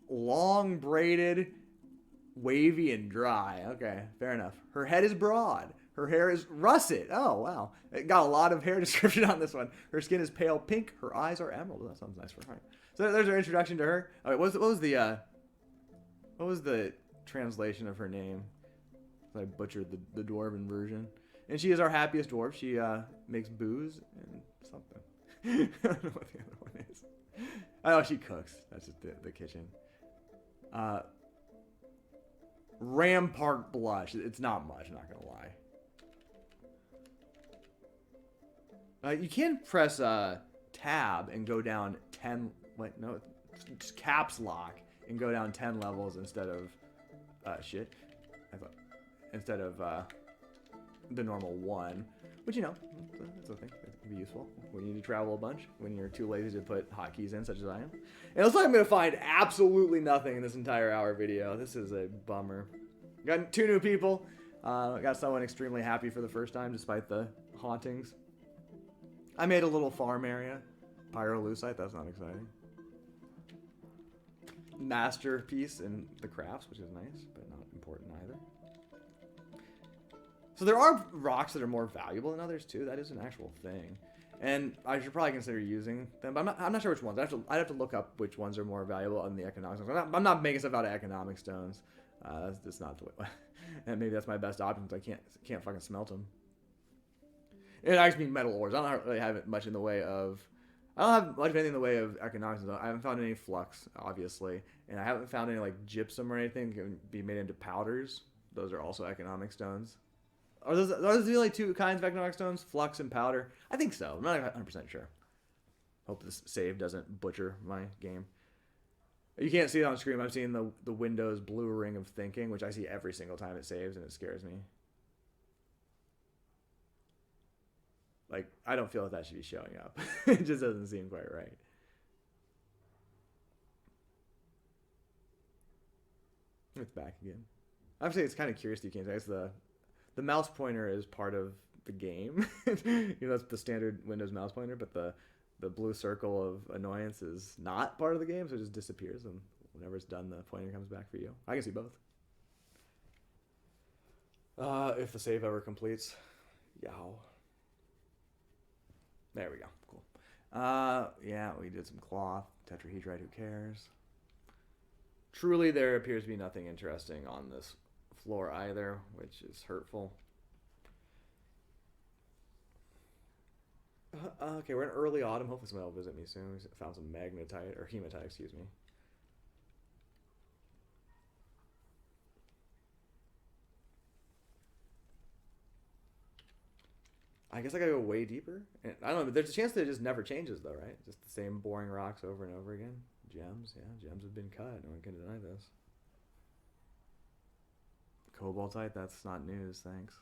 long, braided, wavy, and dry. Okay, fair enough. Her head is broad. Her hair is russet. Oh, wow. It got a lot of hair description on this one. Her skin is pale pink. Her eyes are emerald. That sounds nice for her. So there's our introduction to her. All right, what was the translation of her name? I butchered the dwarven version. And she is our happiest dwarf. She makes booze and something. I don't know what the other one is. I know she cooks. That's just the kitchen. Rampart blush. It's not much, I'm not gonna lie. You can press tab and go down 10. Wait, no, just caps lock and go down 10 levels instead of shit. Instead of the normal 1, which that's a thing. It can be useful when you need to travel a bunch, when you're too lazy to put hotkeys in, such as I am. And it looks like I'm gonna find absolutely nothing in this entire hour video. This is a bummer. Got 2 new people. Got someone extremely happy for the first time despite the hauntings. I made a little farm area. Pyrolusite, that's not exciting. Masterpiece in the crafts, which is nice, but not important either. So there are rocks that are more valuable than others too. That is an actual thing. And I should probably consider using them, but I'm not sure which ones. I'd have to look up which ones are more valuable on the economic stones. I'm not making stuff out of economic stones. That's just not the way. And maybe that's my best option because I can't fucking smelt them. It actually means metal ores. I don't really have much in the way of. I don't have much of anything in the way of economics. I haven't found any flux, obviously, and I haven't found any like gypsum or anything that can be made into powders. Those are also economic stones. Are those the only two kinds of economic stones? Flux and powder? I think so. I'm not 100% sure. Hope this save doesn't butcher my game. You can't see it on screen. I'm seeing the Windows blue ring of thinking, which I see every single time it saves, and it scares me. Like, I don't feel like that should be showing up. It just doesn't seem quite right. It's back again. Obviously, it's kind of curious that you can't say the mouse pointer is part of the game. That's the standard Windows mouse pointer, but the blue circle of annoyance is not part of the game, so it just disappears, and whenever it's done, the pointer comes back for you. I can see both. If the save ever completes. Yow. There we go. Cool. Yeah, we did some cloth. Tetrahedrite, who cares? Truly, there appears to be nothing interesting on this floor either, which is hurtful. Okay, we're in early autumn. Hopefully somebody will visit me soon. We found some magnetite, or hematite, excuse me. I guess I gotta go way deeper. And I don't know, but there's a chance that it just never changes, though, right? Just the same boring rocks over and over again. Gems, yeah, gems have been cut. No one can deny this. Cobaltite, that's not news, thanks.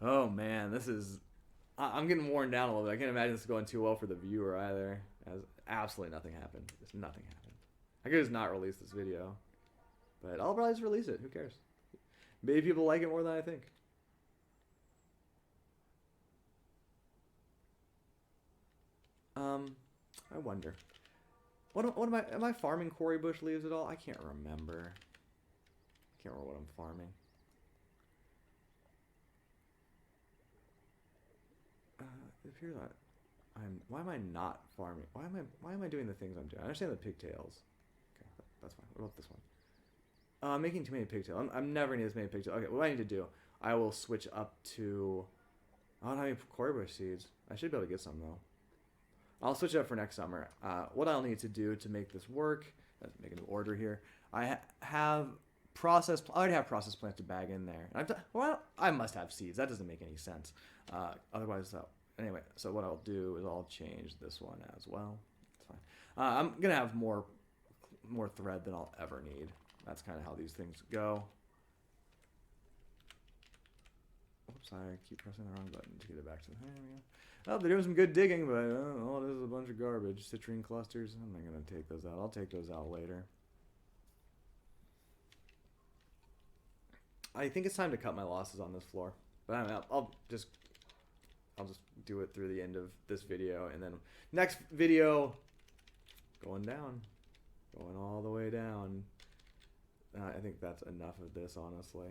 Oh man, this is. I'm getting worn down a little bit. I can't imagine this going too well for the viewer either. As absolutely nothing happened. Just nothing happened. I could just not release this video, but I'll probably just release it. Who cares? Maybe people like it more than I think. I wonder. What am I farming quarry bush leaves at all? I can't remember. I can't remember what I'm farming. It appears why am I not farming? Why am I doing the things I'm doing? I understand the pigtails. Okay, that's fine. What about this one? I'm making too many pigtails. I'm never need this many pigtails. Okay, what do I need to do? I will switch up to. I don't have any quarry bush seeds. I should be able to get some though. I'll switch it up for next summer. What I'll need to do to make this work, let's make a new order here. I already have process plants to bag in there. Well, I must have seeds. That doesn't make any sense. Otherwise, anyway, so what I'll do is I'll change this one as well. It's fine. I'm going to have more thread than I'll ever need. That's kind of how these things go. Oops, I keep pressing the wrong button to get it back to the... There we go. Oh, they're doing some good digging, but all it is a bunch of garbage. Citrine clusters. I'm not going to take those out. I'll take those out later. I think it's time to cut my losses on this floor. But I mean, I'll just do it through the end of this video, and then next video, going down, going all the way down. I think that's enough of this, honestly.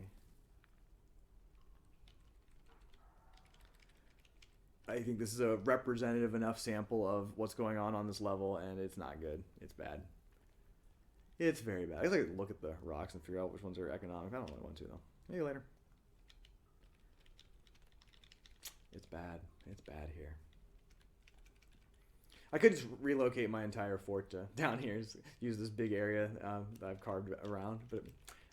I think this is a representative enough sample of what's going on this level, and it's not good. It's bad. It's very bad. I guess I could look at the rocks and figure out which ones are economic. I don't really want to, though. Maybe later. It's bad. It's bad here. I could just relocate my entire fort to down here. Just use this big area that I've carved around. But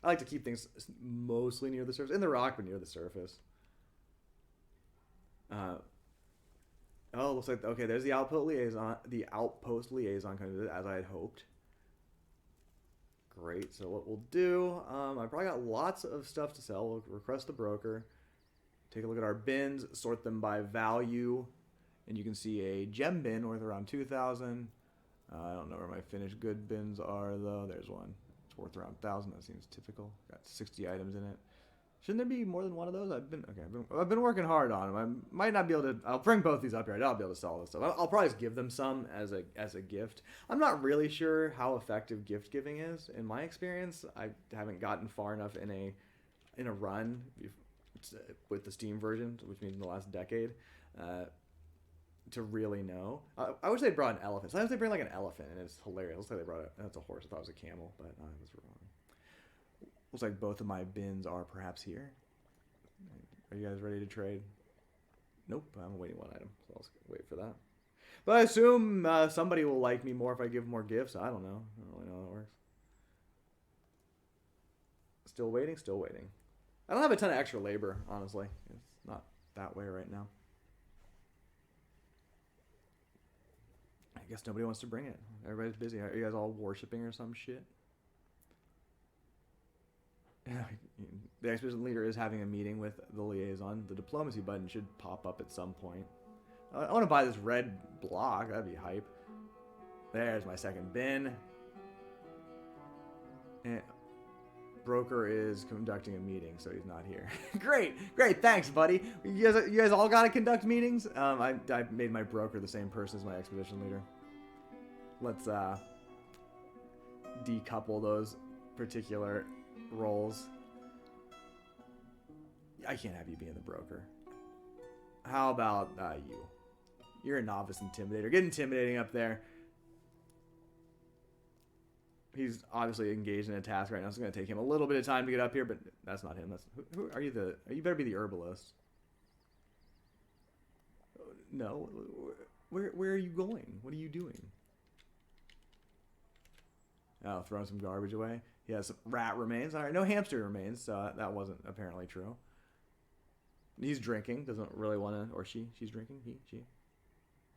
I like to keep things mostly near the surface. In the rock, but near the surface. Oh, looks like, okay, there's the outpost liaison. The outpost liaison kind of as I had hoped. Great. So what we'll do, I probably got lots of stuff to sell. We'll request the broker. Take a look at our bins, sort them by value, and you can see a gem bin worth around 2,000. I don't know where my finished good bins are though. There's one. It's worth around 1,000. That seems typical. Got 60 items in it. Shouldn't there be more than one of those? I've been working hard on them. I might not be able to. I'll bring both these up here. I'll be able to sell this stuff. I'll probably just give them some as a gift. I'm not really sure how effective gift giving is. In my experience, I haven't gotten far enough in a run with the Steam version, which means in the last decade, to really know. I wish they brought an elephant. Sometimes they bring like an elephant, and it's hilarious. It looks like they brought that's a horse. I thought it was a camel, but I was wrong. Looks like both of my bins are perhaps here. Are you guys ready to trade? Nope, I'm waiting one item, so I'll wait for that. But I assume somebody will like me more if I give more gifts. I don't know. I don't really know how that works. Still waiting, still waiting. I don't have a ton of extra labor, honestly. It's not that way right now. I guess nobody wants to bring it. Everybody's busy. Are you guys all worshipping or some shit? The expedition leader is having a meeting with the liaison. The diplomacy button should pop up at some point. I want to buy this red block. That'd be hype. There's my second bin. And broker is conducting a meeting, so he's not here. Great. Thanks, buddy. You guys all got to conduct meetings? I made my broker the same person as my expedition leader. Let's decouple those particular roles. I can't have you being the broker. How about you? You're a novice intimidator. Get intimidating up there. He's obviously engaged in a task right now. It's going to take him a little bit of time to get up here, but that's not him. That's who are you? You better be the herbalist. No. Where are you going? What are you doing? Oh, throwing some garbage away. He has some rat remains. All right, no hamster remains, so that wasn't apparently true. He's drinking. Doesn't really want to, or she's drinking. He, she.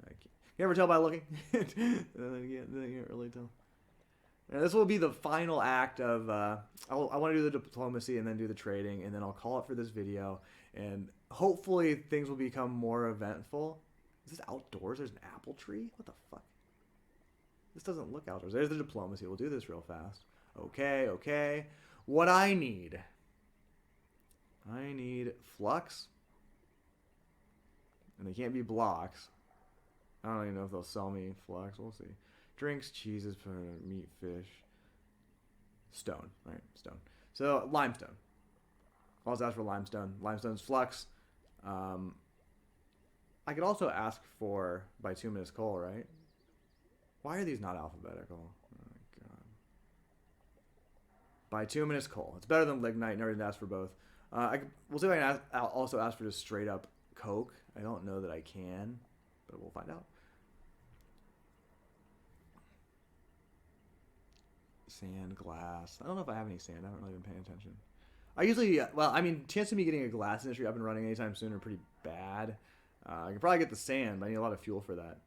I can't. You ever tell by looking? Then you can't really tell. Now, this will be the final act of. I want to do the diplomacy and then do the trading, and then I'll call it for this video. And hopefully things will become more eventful. Is this outdoors? There's an apple tree? What the fuck? This doesn't look outdoors. There's the diplomacy. We'll do this real fast. Okay. What I need flux. And they can't be blocks. I don't even know if they'll sell me flux. We'll see. Drinks, cheeses, meat, fish. Stone. All right, stone. So, limestone. I'll also ask for limestone. Limestone's flux. I could also ask for bituminous coal, right? Why are these not alphabetical? Oh my god. Bituminous coal. It's better than lignite. Never did ask for both. We'll see if I can also ask for just straight up coke. I don't know that I can, but we'll find out. Sand, glass. I don't know if I have any sand. I haven't really been paying attention. I usually, chance of me getting a glass industry up and running anytime soon are pretty bad. I can probably get the sand, but I need a lot of fuel for that.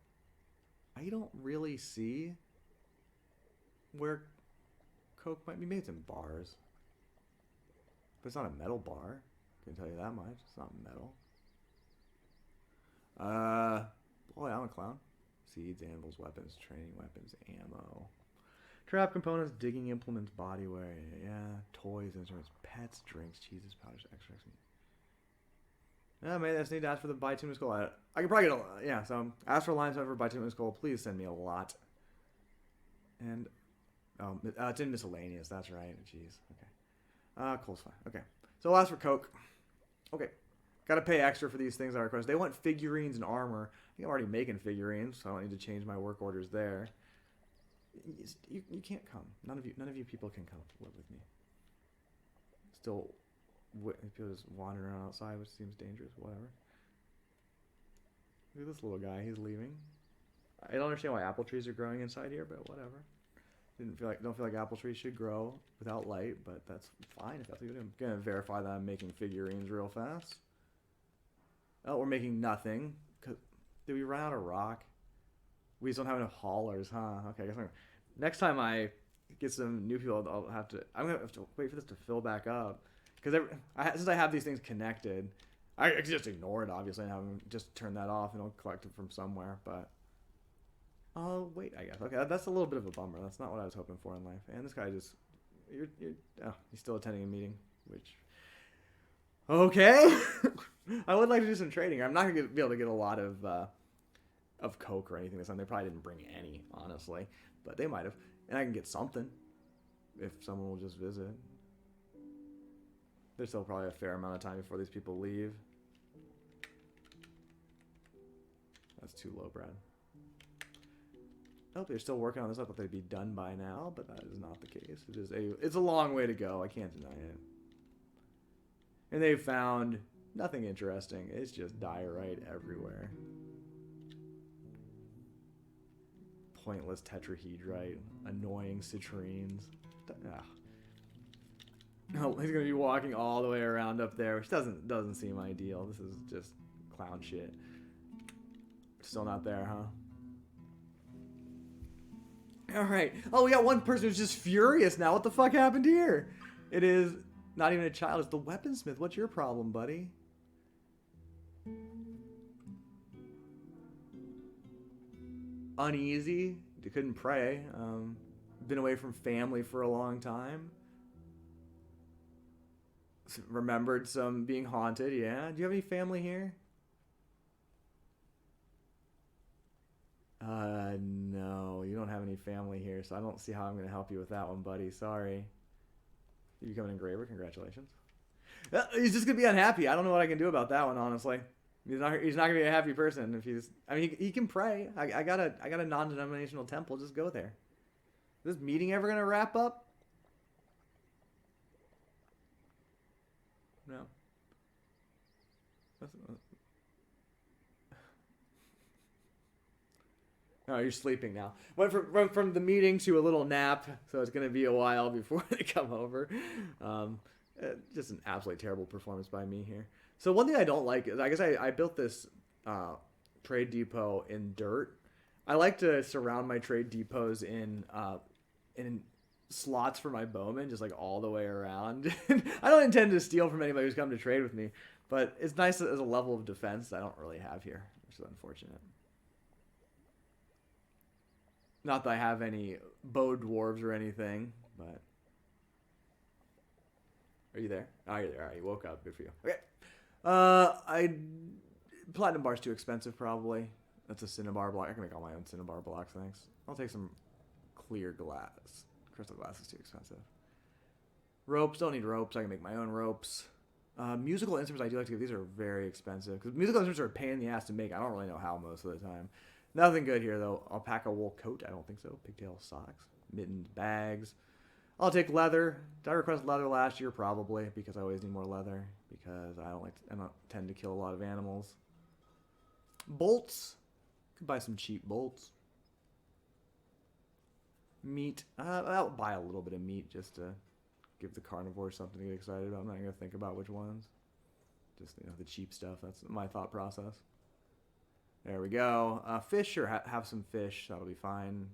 I don't really see where coke might be made. It's in bars. But it's not a metal bar. I can tell you that much. It's not metal. Boy, I'm a clown. Seeds, animals, weapons, training weapons, ammo. Trap components, digging implements, bodywear, yeah, toys, instruments, pets, drinks, cheeses, powders, extracts. Yeah, maybe I just need to ask for the bituminous coal. I could probably get a, yeah, so ask for limestone for bituminous coal. Please send me a lot. And, it's in miscellaneous, that's right. Jeez, okay. Coal's fine, okay. So I'll ask for coke. Okay. Gotta pay extra for these things I request. They want figurines and armor. I think I'm already making figurines, so I don't need to change my work orders there. You can't come. None of you people can come live with me. Still, people just wandering around outside, which seems dangerous. Whatever. Look at this little guy. He's leaving. I don't understand why apple trees are growing inside here, but whatever. Don't feel like apple trees should grow without light, but that's fine if that's what you do. I'm gonna verify that I'm making figurines real fast. Oh, we're making nothing. Did we run out of rock? We just don't have enough haulers, huh? Okay, I guess next time I get some new people, I'm gonna have to wait for this to fill back up. Because since I have these things connected, I can just ignore it, obviously, and have them just turn that off and I'll collect it from somewhere, but I'll wait, I guess. Okay, that's a little bit of a bummer. That's not what I was hoping for in life. And this guy just, he's still attending a meeting, which Okay. I would like to do some trading. I'm not gonna be able to get a lot of coke or anything this time. They probably didn't bring any, honestly, but they might have, and I can get something if someone will just visit. There's still probably a fair amount of time before these people leave. That's too low, Brad. Nope, they're still working on this. I thought they'd be done by now, but that is not the case. It's a long way to go. I can't deny it. And they've found nothing interesting. It's just diorite everywhere. Pointless tetrahedrite. Annoying citrines. Ugh. Oh, he's gonna be walking all the way around up there, which doesn't seem ideal. This is just clown shit. Still not there, huh? Alright. Oh, we got one person who's just furious now. What the fuck happened here? It is not even a child. It's the weaponsmith. What's your problem, buddy? Uneasy. You couldn't pray. Been away from family for a long time. Remembered some being haunted. Yeah. Do you have any family here? No, you don't have any family here, so I don't see how I'm going to help you with that one, buddy. Sorry. You become an engraver. Congratulations. He's just going to be unhappy. I don't know what I can do about that one, honestly. He's not going to be a happy person if he's... I mean, he can pray. I got a non-denominational temple. Just go there. Is this meeting ever going to wrap up? No. Oh, you're sleeping now. Went from the meeting to a little nap, so it's going to be a while before they come over. Just an absolutely terrible performance by me here. So one thing I don't like is, I guess I built this trade depot in dirt. I like to surround my trade depots in slots for my bowmen, just like all the way around. I don't intend to steal from anybody who's come to trade with me, but it's nice as a level of defense that I don't really have here, which is unfortunate. Not that I have any bow dwarves or anything, but... Are you there? Oh, you're there. All right, you woke up. Good for you. Okay. Platinum bar's too expensive, probably. That's a cinnabar block. I can make all my own cinnabar blocks, thanks. I'll take some clear glass. Crystal glass is too expensive. Ropes. Don't need ropes. I can make my own ropes. Musical instruments I do like to get. These are very expensive, because musical instruments are a pain in the ass to make. I don't really know how most of the time. Nothing good here, though. Alpaca wool coat. I don't think so. Pigtail socks. Mittens, bags. I'll take leather. Did I request leather last year? Probably, because I always need more leather. Because I don't tend to kill a lot of animals. Bolts. Could buy some cheap bolts. Meat. I'll buy a little bit of meat just to give the carnivores something to get excited about. I'm not going to think about which ones. Just, the cheap stuff. That's my thought process. There we go. Fish, or have some fish. That'll be fine.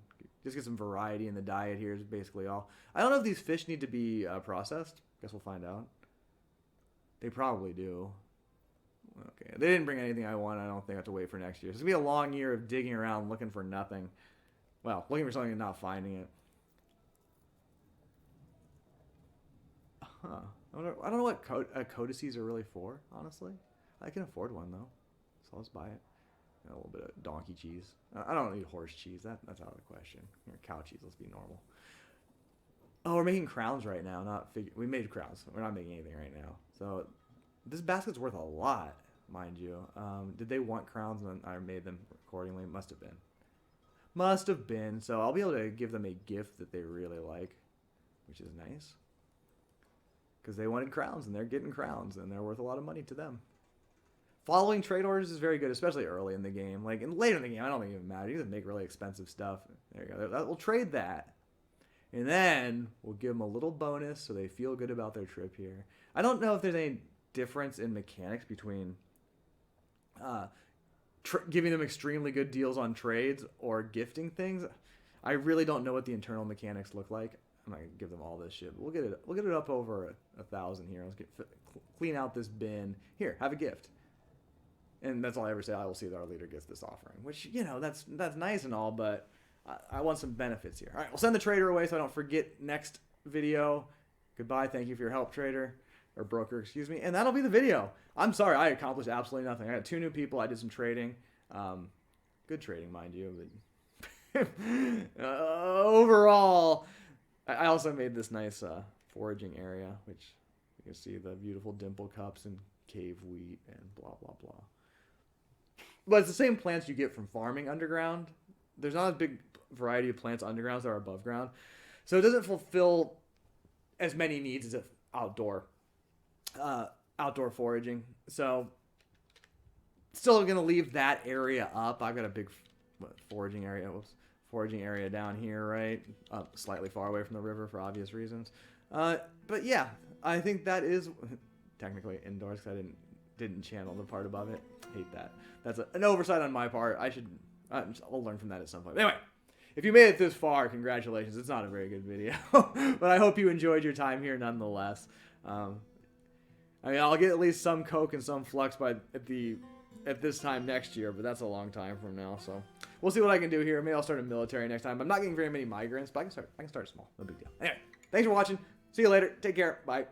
Just get some variety in the diet here is basically all. I don't know if these fish need to be processed. Guess we'll find out. They probably do. Okay. They didn't bring anything I want. I don't think I have to wait for next year. It's going to be a long year of digging around looking for nothing. Well, looking for something and not finding it. Huh. I don't know what codices are really for, honestly. I can afford one, though. So let's buy it. A little bit of donkey cheese. I don't need horse cheese. That's out of the question. Cow cheese. Let's be normal. Oh, we're making crowns right now. We made crowns. We're not making anything right now. So this basket's worth a lot, mind you. Did they want crowns and I made them accordingly? Must have been. Must have been. So I'll be able to give them a gift that they really like, which is nice. Because they wanted crowns and they're getting crowns and they're worth a lot of money to them. Following trade orders is very good, especially early in the game. Like, later in the game, I don't think it even matters. You can make really expensive stuff. There you go. We'll trade that. And then we'll give them a little bonus so they feel good about their trip here. I don't know if there's any difference in mechanics between giving them extremely good deals on trades or gifting things. I really don't know what the internal mechanics look like. I'm not going to give them all this shit. But we'll get it up over 1,000 here. Let's clean out this bin. Here, have a gift. And that's all I ever say. I will see that our leader gets this offering, which, that's nice and all, but I want some benefits here. All right, we'll send the trader away so I don't forget next video. Goodbye. Thank you for your help, trader. or broker, excuse me. And that'll be the video. I'm sorry, I accomplished absolutely nothing. I got 2 new people. I did some trading. Good trading, mind you. But overall, I also made this nice foraging area, which you can see the beautiful dimple cups and cave wheat and blah, blah, blah. But it's the same plants you get from farming underground. There's not a big variety of plants underground that are above ground. So it doesn't fulfill as many needs as outdoor foraging. So still going to leave that area up. I've got a big foraging area. Foraging area down here, right? Slightly far away from the river for obvious reasons. But yeah, I think that is technically indoors because I didn't channel the part above it. Hate that. That's an oversight on my part. I'll learn from that at some point. Anyway, if you made it this far, congratulations. It's not a very good video, but I hope you enjoyed your time here nonetheless. I mean, I'll get at least some coke and some flux at this time next year, but that's a long time from now. So we'll see what I can do here. Maybe I'll start a military next time. I'm not getting very many migrants, but I can start small. No big deal. Anyway, thanks for watching. See you later. Take care. Bye.